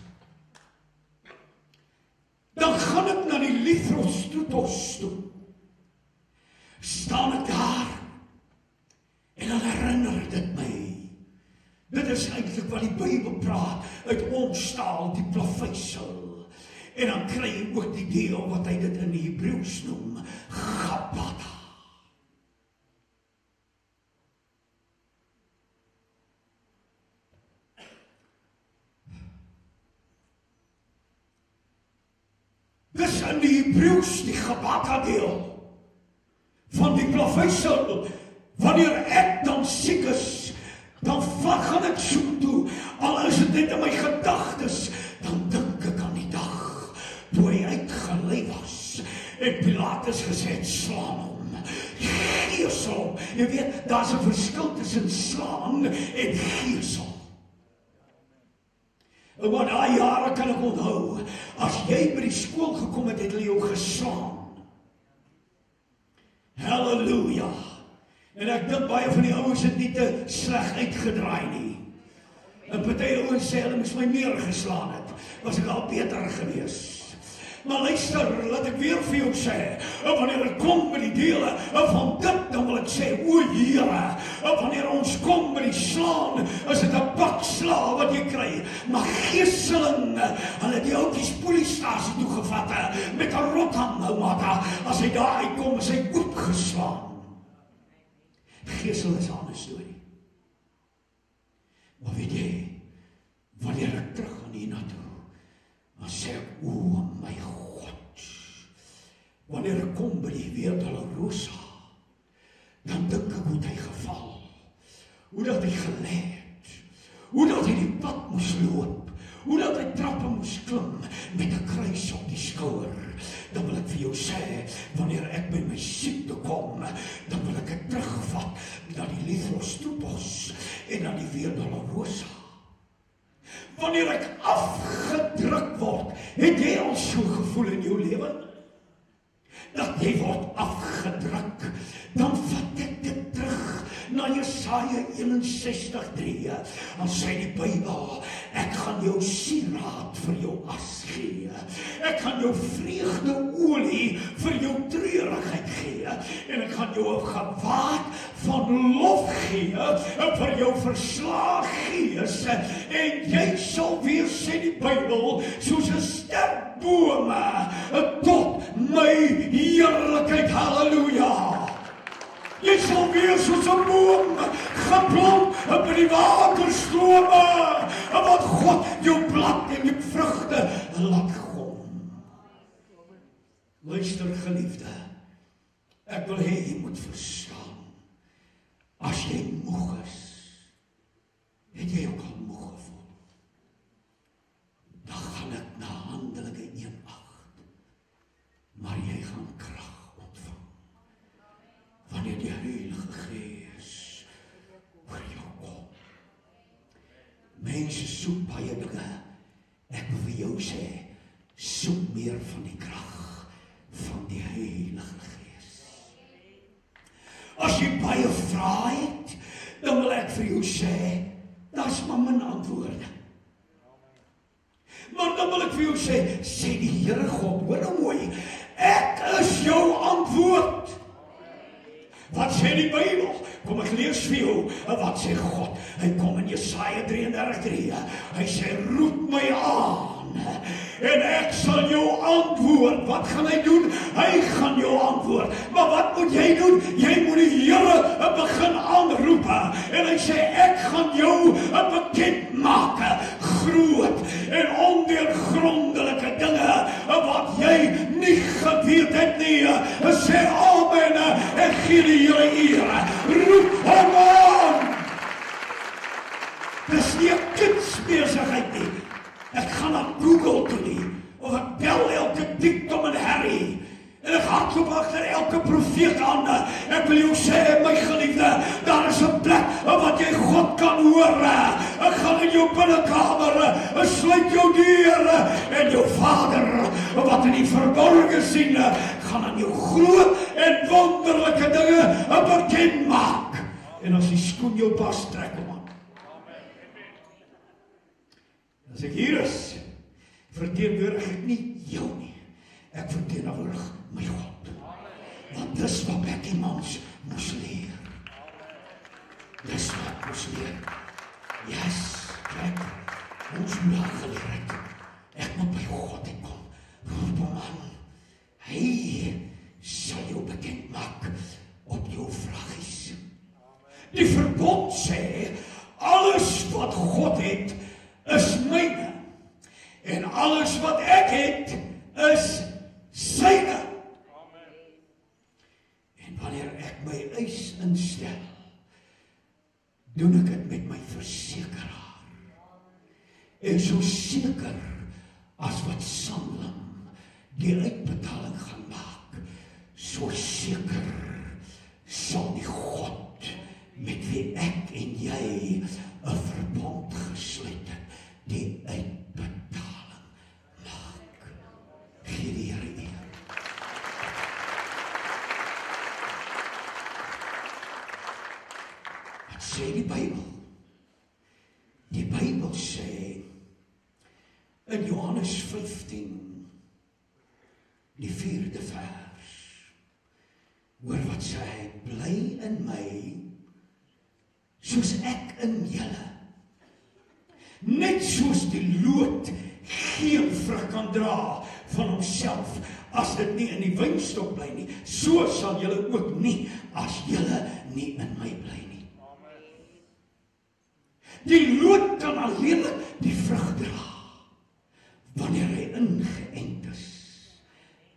Speaker 1: dan gaan ek na die Lithros toe. Staan ek daar, en dan herinner dit my. Dit is eintlik wat die Bybel praat, uit ons taal, die plaveisel. En dan kry jy ook die deel wat hy dit in die Hebreëus noem, Gabata. Dis in die Hebreëus die Gabata deel van die plaveisel. Wanneer ek dan siek is, dan gaan ek soek toe, al is dit net in my gedagtes, dan dink ek aan die dag toe hy uitgelei was, en Pilatus gesê het, slaan hom, geesel. Jy weet, daar is 'n verskil tussen slaan en geesel. En wat daai jare kan ek onthou, as jy by die skool gekom het, het hulle jou geslaan. Halleluja. En ek dink baie van die ouens het nie te sleg uitgedraai nie. En party ouens sê hulle moes my meer geslaan het, was ek al beter gewees. Maar luister, laat ek weer vir jou sê, wanneer ek kom by die dele van dit, dan wil ek sê, o Here, wanneer ons kom by die slaan, is dit 'n pak sla wat jy kry. Maar geeseling, hulle het die ouetjies polistasie toegevat, met 'n rothangmata, as hy daar uitkom, is hy oopgeslaan. Geesel is 'n ander storie. Maar weet jy, wanneer ek terug gaan hiernatoe, dan sê ek, o my God, wanneer ek kom by die Via Dolorosa, dan dink ek hoe hy geval, hoe dat hy gelê het, hoe dat hy die pad moes loop, hoe dat hy trappe moes klim, met 'n kruis op die skouer. Dan wil ek vir jou sê, wanneer ek by my siekte kom, dan wil ek dit terugvat na die Lithros en na die Via Dolorosa. Wanneer ek afgedruk word, het jy al so gevoel in jou lewe? Dat jy word afgedruk, dan vat ek dit terug na Jesaja 61:3, dan sê die Bybel, ek gaan jou sieraad vir jou as gee. Ek gaan jou vreugdeolie vir jou treurigheid gee. En ek gaan jou 'n gewaad van lof gee vir jou verslae gees. En jy sal weer, sê die Bybel, soos 'n sterk bome tot my heerlikheid. Halleluja. Jy sal weer soos 'n boom geplant by die waterstrome, wat God jou blad en jou vrugte laat kom. Luister geliefde, ek wil hê jy moet verstaan, as jy moeg is, het jy ook al moeg gevoel, dan gaan ek na Handelinge 1:8, maar jy gaan krag ontvang, wanneer die Heilige Gees oor jou kom. Mense soek baie dinge, ek wil vir jou sê, soek meer van die krag van die Heilige Gees. As jy baie vrae het, dan wil ek vir jou sê, daar's maar min antwoorde. Maar dan wil ek vir jou sê die Here God, hoor nou mooi, ek is jou antwoord. Wat sê die Bybel? Kom ek lees vir jou, wat sê God? Hy kom in Jesaja 33:3, hy sê, roep my aan, en ek sal jou antwoord. Wat gaan hy doen? Hy gaan jou antwoord. Maar wat moet jy doen? Jy moet die Here begin aanroep, en hy sê, ek gaan jou bekend maak, groot en ondeurgrondelike dinge, wat jy nie geweet het nie. Sê amen, en gee die Here eer. Roep hom aan. Dis nie 'n kindsbesigheid nie. Ek gaan na Google toe nie, of ek bel elke Dikdom en Harry, en ek hardloop agter elke profeet aan. Ek wil jou sê, my geliefde, daar is 'n plek wat jy God kan hoor. Ek gaan in jou binnekamer, sluit jou deur, en jou Vader, wat in die verborge sien, gaan aan jou groot en wonderlike dinge bekend maak. En as die skoen jou pas, trek hom aan. As ek hier is, verteenwoordig ek nie jou nie. Ek verteenwoordig my God. Want dis wat Becky Mans moes leer. Dis wat moes leer. Yes, kijk, ons moet daar geleer het. Ek moet by God kom. Roep hom aan. Hy sal jou bekend maak op jou vragies. Die verbond sê, alles wat God het, is myne. En alles wat ek het, is syne. En wanneer ek my eis instel, doen ek dit met my versekeraar. En so seker as wat Sanlam die uitbetaling gaan maak, so seker sal die God met wie ek en jy 'n verbond gesluit het, die uitbetaling maak. Gee die Here eer. Wat sê die Bybel? Die Bybel sê in Johannes 15, die 4de vers, hoor wat sê hy, bly in my, soos ek in julle. Net soos die loot geen vrug kan dra van homself as dit nie in die wynstok bly nie, so sal julle ook nie as julle nie in my bly nie. Die loot kan alleen die vrug dra wanneer hy ingeënt is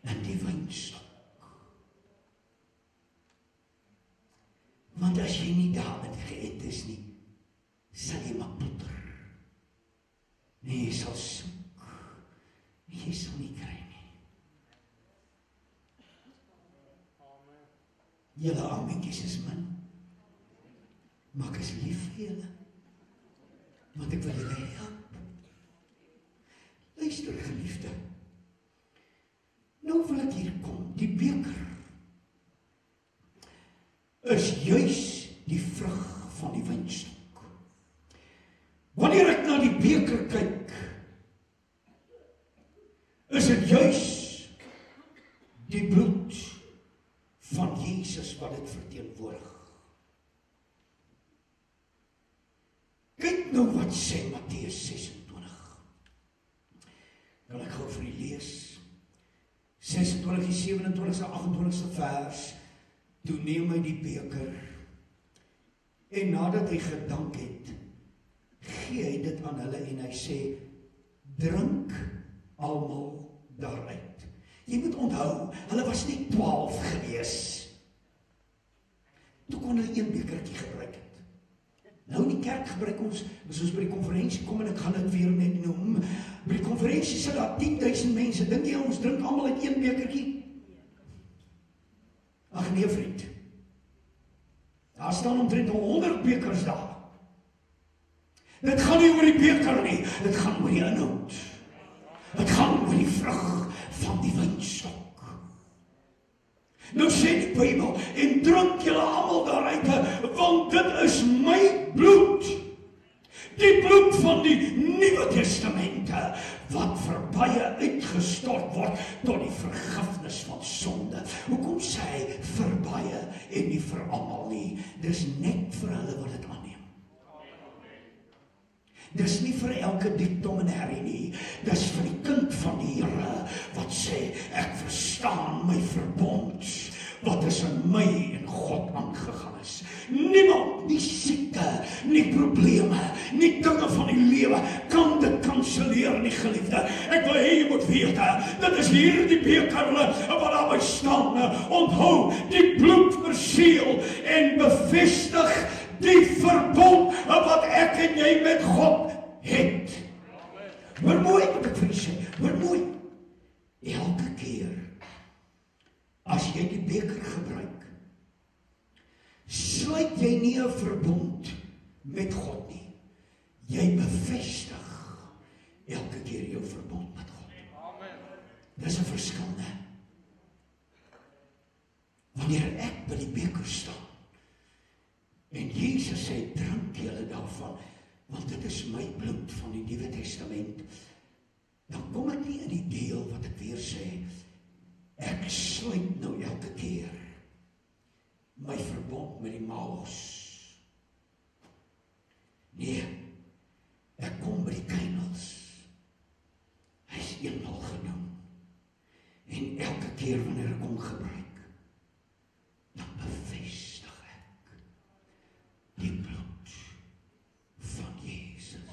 Speaker 1: in die wynstok. Want as jy nie daarin geënt is nie, sal jy maar plotter. Nee, jy sal soek, jy sal nie kry nie. Julle amentjies is min, maar ek is lief vir julle, want ek wil julle help. Luister geliefde, nou wil ek hier kom, die beker is juis die vrug die bloed van Jesus wat dit verteenwoordig. Kyk nou wat sê Matteus 26. Wil ek gou vir u lees. 26, 27, 28 vers. Toe neem hy die beker en nadat hy gedank het, gee hy dit aan hulle en hy sê, drink almal daaruit. Jy moet onthou, hulle was net 12 gewees. Toe kon hulle een bekertjie gebruik het. Nou in die kerk gebruik ons, as ons by die konferensie kom en ek gaan dit weer net noem, by die konferensie sit daar 10.000 mense, dink jy ons drink almal uit een bekertjie? Ag nee vriend, daar staan omtrent 100 bekers daar. Dit gaan nie oor die beker nie, dit gaan oor die inhoud. Dit gaan oor die vrug van die wynstok. Nou sê die Bybel, en drink julle almal daaruit, want dit is my bloed. Die bloed van die Nuwe Testamente, wat vir baie uitgestort word tot die vergifnis van sonde. Hoekom sê hy vir baie en nie vir almal nie? Dis net vir hulle wat dit aanneem. Dis nie vir elke dikdom en herrie nie. Dis vir die kind van die Here wat sê, ek verstaan my verbond wat is in my en God aangegaan is. Niemand, nie siekte, nie probleme, nie dinge van die lewe kan dit kanselleer nie, geliefde. Ek wil hê jy moet weet, dit is hier die beker wat daarby staan. Onthou, die bloed verseël en bevestig die verbond wat ek en jy met God het. Hoor mooi wat ek vir jy sê, hoor mooi. Elke keer as jy die beker gebruik, sluit jy nie 'n verbond met God nie. Jy bevestig elke keer jou verbond met God. Dis 'n verskil, né? Wanneer ek by die beker staan en Jesus sê, drink julle daarvan, want dit is my bloed van die Nuwe Testament, dan kom ek nie in die deel wat ek weer sê, ek sluit nou elke keer my verbond met die Maus. Nee, ek kom by die kynels. Hy is eenmaal genoem. En elke keer wanneer ek hom gebruik, dan bevestig ek die bloed van Jesus.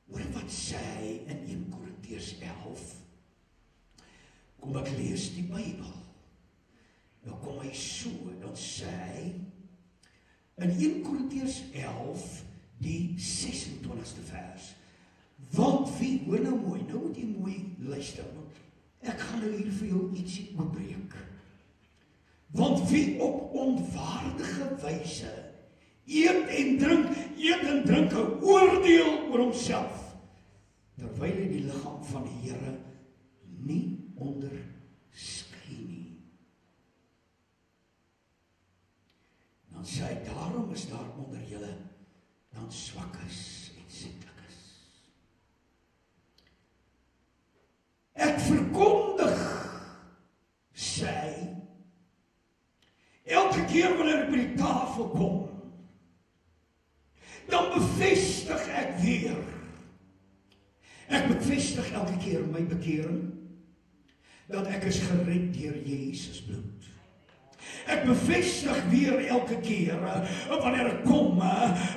Speaker 1: Hoor wat sê hy in 1 Korintiërs 11? Kom ek lees die Bybel. Nou kom hy so, dan sê hy, in 1 Korintiërs 11, die 26ste vers, want wie, hoor nou mooi, nou moet jy mooi luister, ek gaan nou hier vir jou ietsie oopbreek, want wie op onwaardige wyse eet en drink 'n oordeel oor homself, terwyl hy die liggaam van die Here nie onderskei nie. Dan sê hy, daarom is daar onder julle dan swakkes en sieklikes. Ek verkondig, sê hy, elke keer wanneer ek by die tafel kom, dan bevestig ek weer. Ek bevestig elke keer my bekering, dat ek is gered deur Jesus bloed. Ek bevestig weer elke keer, wanneer ek kom,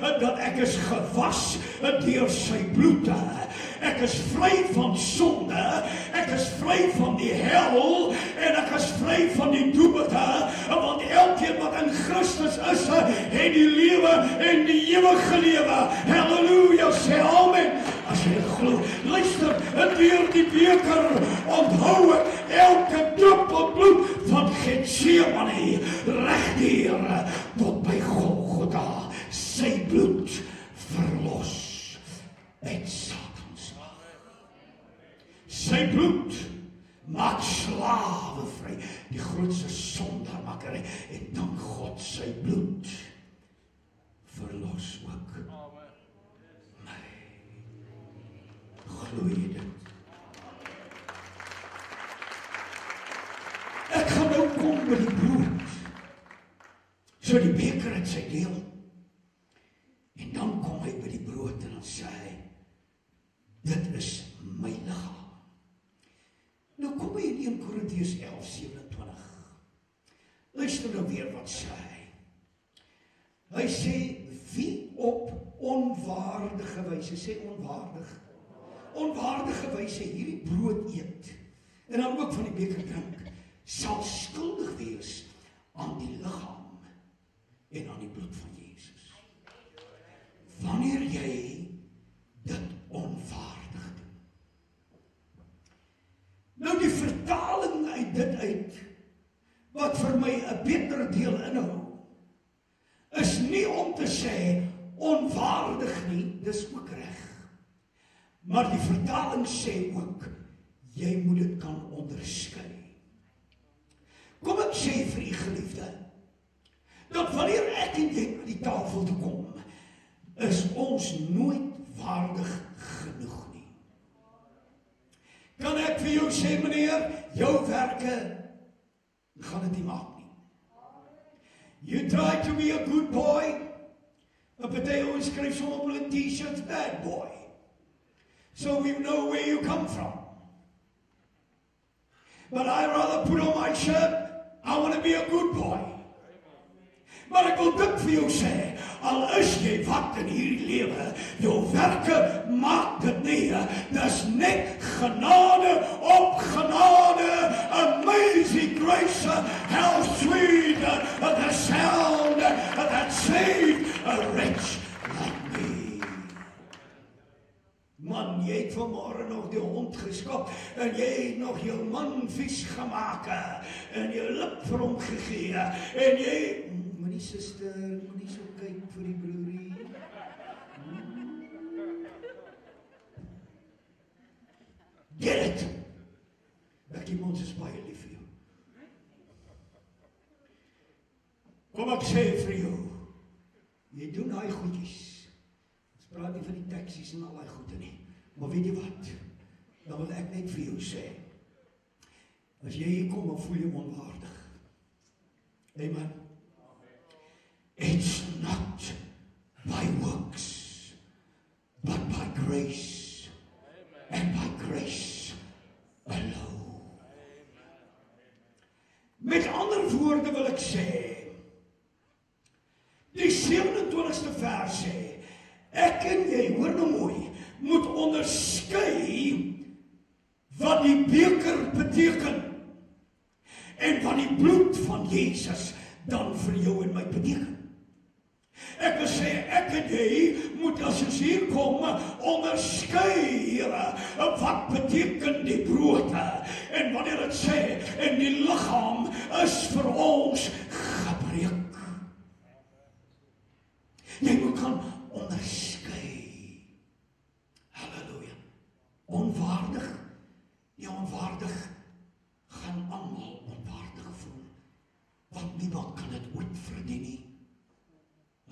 Speaker 1: dat ek is gewas deur sy bloed. Ek is vry van sonde, ek is vry van die hel, en ek is vry van die dood, want elkeen wat in Christus is, het die lewe en die ewige lewe. Halleluja, sê amen. As jy dit glo, luister, deur die beker onthou ek elke druppel bloed van Getsemane regdeur tot by Golgotha. Sy bloed verlos uit Satans mag. Sy bloed maak slawe vry. Die grootste sondaarmaker, en dank God sy bloed verlos ook my. Glo jy dit? met die brood. So die beker het sy deel. En dan kom hy by die brood en dan sê hy, dit is my liggaam. Nou kom hy in 1 Korintiërs 11:27. Luister nou weer wat sê hy. Hy sê, wie op onwaardige wyse, sê onwaardige wyse hierdie brood eet, en dan ook van die beker drink, sal skuldig wees aan die liggaam en aan die bloed van Jesus. Wanneer jy dit onwaardig doen. Nou die vertaling uit dit uit, wat vir my 'n beter deel inhou, is nie om te sê onwaardig nie, dis ook reg. Maar die vertaling sê ook, jy moet dit kan onderskei. Kom ek sê vir u geliefde, dat wanneer ek en jy aan die tafel toe kom, is ons nooit waardig genoeg nie. Kan ek vir jou sê, meneer, jou werke gaan dit nie maak nie. You try to be a good boy, 'n party ons skryf so op hulle t-shirts, bad boy. So we know where you come from. But I rather put on my shirt, I want to be a good boy. Maar ek wil dit vir jou sê, al is jy wat in hierdie lewe, jou werke maak dit nie, dis net genade op genade, amazing grace, how sweet the sound that saved a wretch like me. Man, jy het vanmorgen nog die hond geskop, en jy het nog jou man vies gemaak, en jou lip vir hom gegee, en jy, moenie sister, moenie so kyk vir die broerie. Get it! Ek iemand is baie lief vir jou. Kom ek sê vir jou, jy doen daai goedjies. Ons praat nie van die taksies en al die goede nie. Maar weet jy wat? Dan wil ek net vir jou sê, as jy hier kom, dan voel jy onwaardig. Amen. It's not by works, but by grace, and by grace alone. Met ander woorde wil ek sê, die 27ste vers sê, ek en jy, hoor nou mooi, moet onderskei wat die beker beteken en wat die bloed van Jesus dan vir jou en my beteken. Ek wil sê, ek en jy moet as ons hier kom, onderskei, wat beteken die brood, en wanneer het sê, en die liggaam is vir ons gebreek. Jy moet kan onderskei. Halleluja. Onwaardig, die onwaardig gaan almal onwaardig voel, want niemand kan dit ooit verdien nie.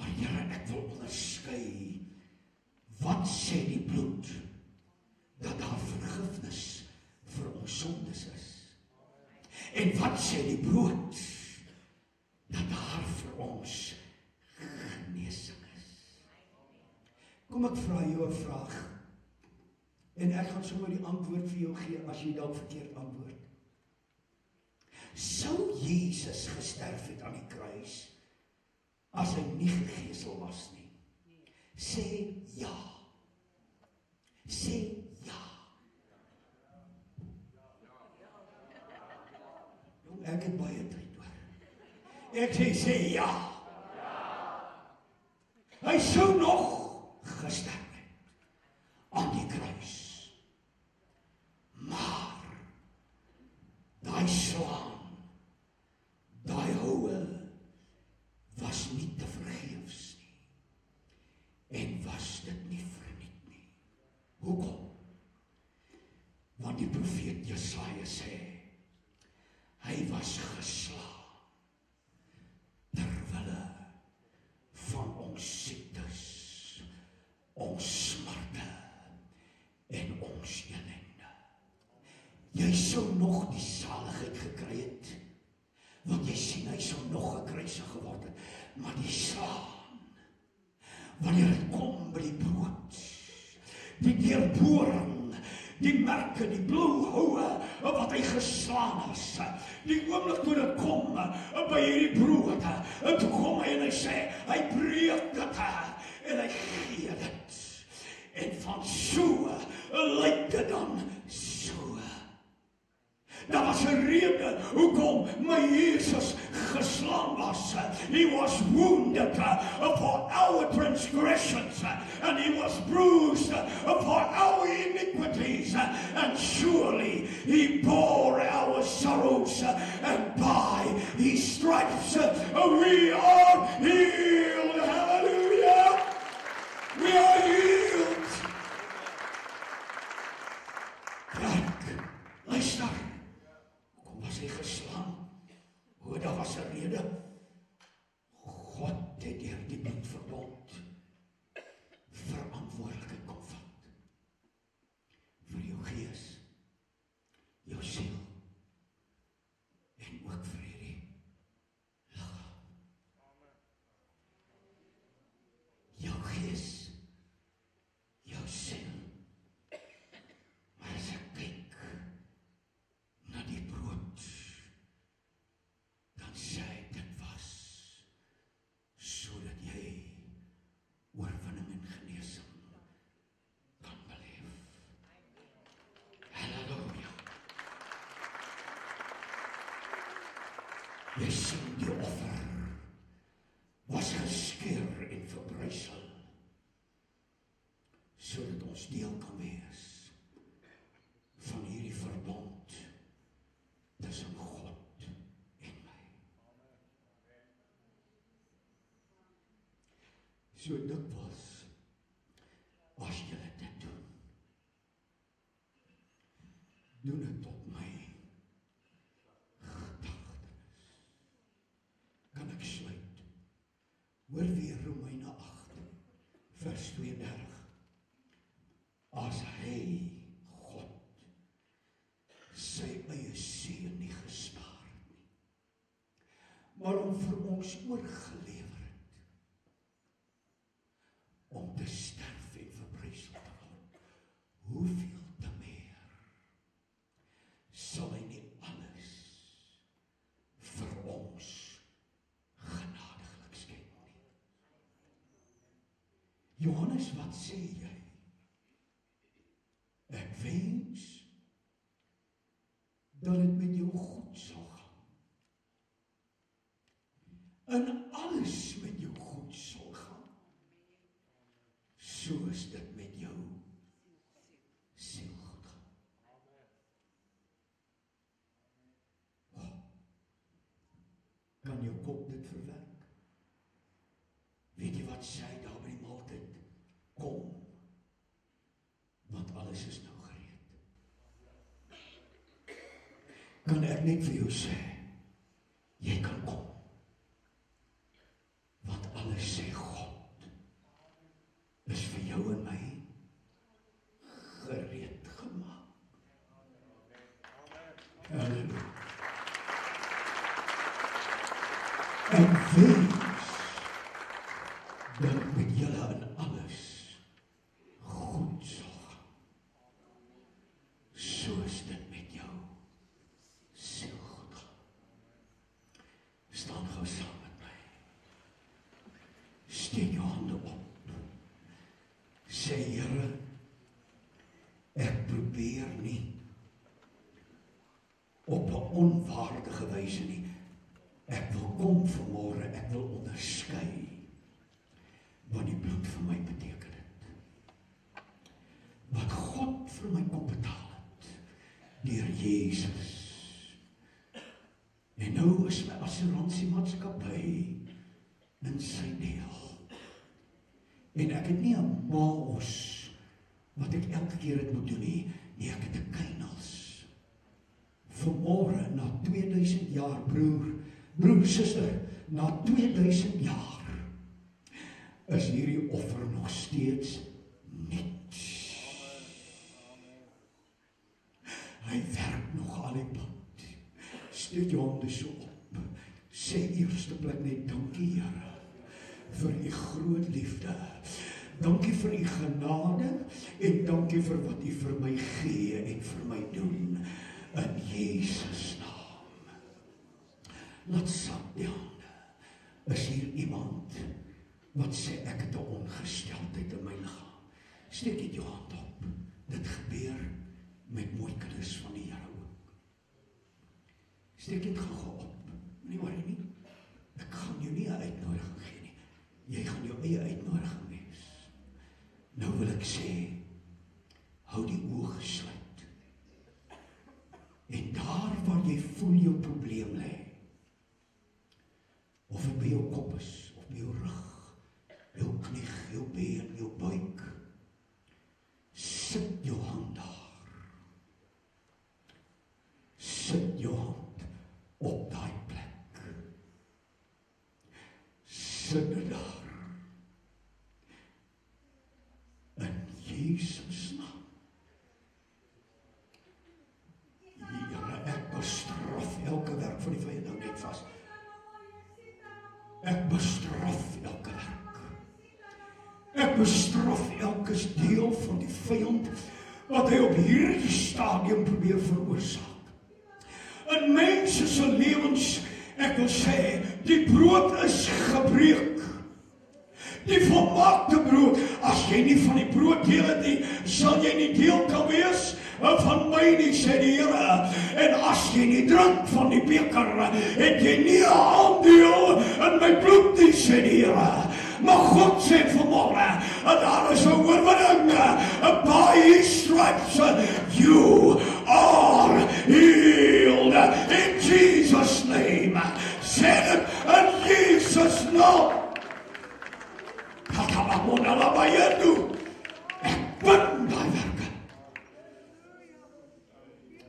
Speaker 1: Maar Here, ek wil onderskei, wat sê die bloed, dat daar vergifnis vir ons sondes is. En wat sê die brood, dat daar vir ons genesing is. Kom ek vra jou 'n vraag, en ek gaan sommer die antwoord vir jou gee, as jy dalk verkeerd antwoord. Sou Jesus gesterf het aan die kruis, as hy nie gegeesel was nie? Sê ja. Sê ja. Jong, ek het baie tyd hoor. Ek sê ja. Hy sou nog gesterf het aan die kruis. Maar daai slaan, daai houe, was nie te vergeefs nie. En was dit nie verniet nie. Hoekom? Want die profeet Jesaja sê, hy was geslaan terwille van ons siektes, ons smarte en ons ellende. Jy sou nog die saligheid gekry het, want jy nog gekruisig geword het, maar die slaan, wanneer het kom by die brood, die deurboring, die merke, die blauwhoue, wat hy geslaan is, die oomblik toe dit kom, by hierdie brood, en toe kom hy en hy sê, hy breek dit, en hy gee dit, en van so, lyk dit dan so. Daar was 'n rede hoekom my Jesus geslaan was. He was wounded for our transgressions, and he was bruised for our iniquities, and surely he bore our sorrows, and by his stripes we are healed. Hallelujah! We are healed. Kijk, luister. Was hy geslaan? O, daar was 'n rede. God het deur die bloedverbond verantwoordelikheid kom vat vir jou gees, jou siel en ook vir hierdie liggaam. Jou gees, jou siel. Maar as ek kyk na die brood, dan sê hy, dit was sodat jy oorwinning en genesing kan beleef. Halleluja. Jy sien die offer was geskeur en verbrysel, sodat ons deel kan wees van hierdie verbond tussen God en my. So dikwels, as jy dit doen, doen dit tot my gedagtenis. Kan ek sluit? Hoor weer Romeine 8, vers 32. As hy, God, sy eie seun nie gespaar nie, maar hom vir ons oorgelewer het, om te sterf en verbrysel te word, hoeveel te meer sal hy nie alles vir ons genadiglik skenk nie. Johannes, wat sê jy? Ek wens dat het met jou goed sal gaan. En alles met jou goed sal gaan. Soos dit met jou siel goed gaan. Oh, kan jou kop dit verwerk? Weet jy wat sê daar by die maaltyd? Kom, want alles is nou gereed. Kan ek net vir jou sê, jy kan kom, want alles sê God, is vir jou en my gereed gemaak. Halleluja. En wens dat met julle in alles goed sal gaan, soos dit met jou siel goed gaan. Staan gou saam met my. Steek jou hande op. Sê, Here, ek probeer nie op 'n onwaardige wyse nie. Ek wil kom vanmôre, ek wil onderskei wat die bloed vir my beteken het. Wat God vir my kom betaal het, deur Jesus. En nou is my assuransiemaatskappy in sy deel. En ek het nie 'n maos wat ek elke keer het moet doen nie. Nee, ek het 'n kuinels. Vanmôre, na 2000 jaar, broer, suster, na 2000 jaar, is hierdie offer nog steeds net. Hy werk nog aan die pad. Steek jou hande so op. sê eerste plek net dankie Here vir u groot liefde. Dankie vir u genade en dankie vir wat u vir my gee en vir my doen in Jesus naam. Laat sak die hande. Is hier iemand wat sê ek het 'n ongesteldheid in my liggaam? Steek net jou hand op. Dit gebeur met mooi kinders van die Here ook. Steek dit gou op. Nie worry nie. Ek gaan jou nie 'n uitnodiging gee nie. Jy gaan jou eie uitnodiging wees. Nou wil ek sê, hou die oë gesluit. En daar waar jy voel jou probleem lê, of dit by jou kop is, of by jou rug, jou knie, jou been, jou buik, sit jou hand daar. Sit jou hand op daai plek. Sit dit daar. In Jesus naam. Here, ek bestraf elke werk van die vyand. Nou net vas. Ek bestraf elke werk. Ek bestraf elke deel van die vyand wat hy op hierdie stadium probeer veroorsaak. In mense se lewens, ek wil sê, die brood is gebreek. Die volmaakte brood, as jy nie van die brood deel het nie, sal jy nie deel kan wees van my nie, sê die Here. En as jy nie drink van die beker, het jy nie 'n aandeel in my bloed nie, sê die Here. Maar God sê vanmorgen, daar is 'n oorwinning, by His stripes, you are healed, in Jesus' name. Sê dit in Jesus' naam. Ek bin daai werke.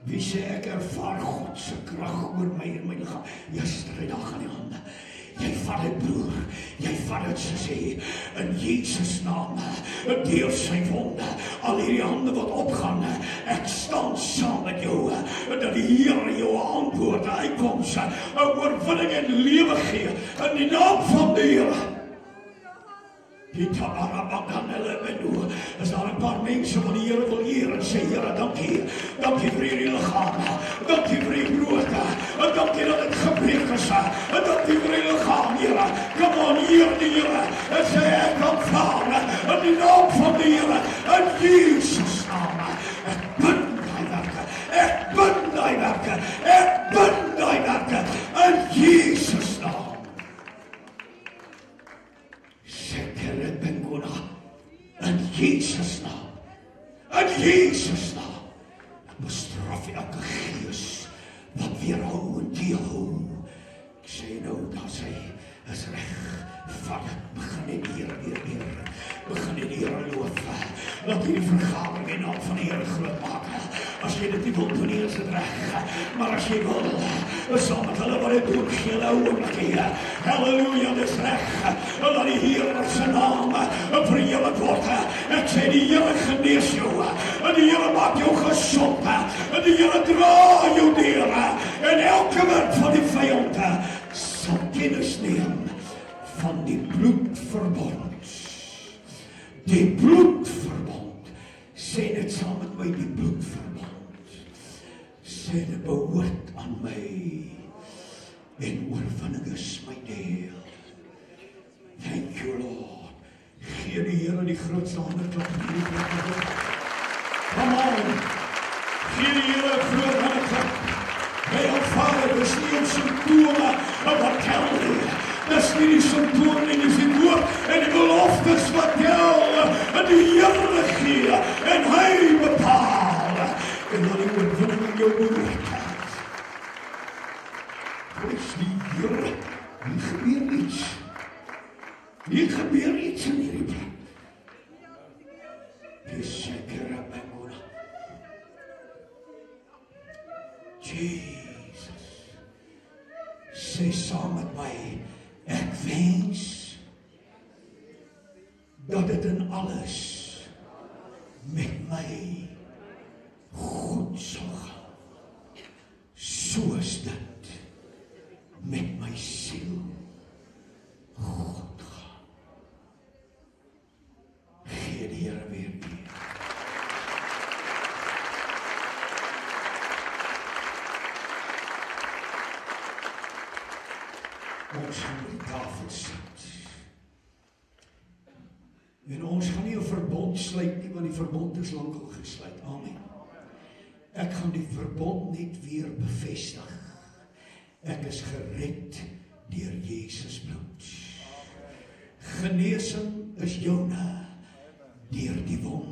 Speaker 1: Wie sê ek ervaar God se krag oor my en my liggaam? Jy stry dag aan die hande. Jy vat dit broer, jy vat dit sussie, in Jesus naam, deur sy wonde, al hierdie hande wat opgaan, ek staan saam met jou, dat die Here jou antwoord, uitkoms, 'n oorwinning en lewe gee, in die naam van die Here. Is daar 'n paar mense wat die Here wil eer en sê, Here, dankie. Dankie vir hierdie liggaam. Dankie vir die brood. Dankie dat dit gebreek is. Dankie vir die liggaam, Here. Kom aan, eer die Here. En sê, ek aanvaar in die naam van die Here. In Jesus naam. Ek bin daai werke. Ek bin daai werke. Ek bin daai werke. In Jesus naam. In Jesus naam. In Jesus naam. Ek bestraf elke gees wat weerhou en teehou. Ek sê nou, daar sê, is reg. Vader, begin in die Here weer. Begin in die Here loof. Laat hierdie vergadering in naam van die Here groot maak. As jy dit nie wil doen, is dit reg. Maar as jy wil, saam met hulle wat dit doen, gee hulle oomblikie. Halleluja, dit is reg. Laat die Here se naam verheerlik word. Ek sê die Here genees jou. Die Here maak jou gesond. Die Here dra jou deur. En elke werk van die vyand sal kennis neem van die bloedverbond. Die bloedverbond. Sê dit saam met my, die bloedverbond. Sê dit behoort aan my. En oorwinning is my deel. Thank you, Lord. Gee die Here die grootste hande klap. Come on. Gee die Here 'n groot hande klap. Hy Vader, dis nie ons symptome wat tel nie. Dis nie die symptome nie, dis die woord en die beloftes wat tel. En die Here gee en hy bepaal. En dan die oorwinning in jou behoort. Prys die Here. Hier gebeur iets. Hier gebeur iets in hierdie plek. Dis seker Bengona. Jesus. Sê saam met my, ek wens dat dit in alles met my goed sal gaan. Soos dit met myself Ons gaan by die tafel sit. En ons gaan nie 'n verbond sluit nie, want die verbond is lankal gesluit. Amen. Ek gaan die verbond net weer bevestig. Ek is gered deur Jesus bloed. Genesing is joune deur die wond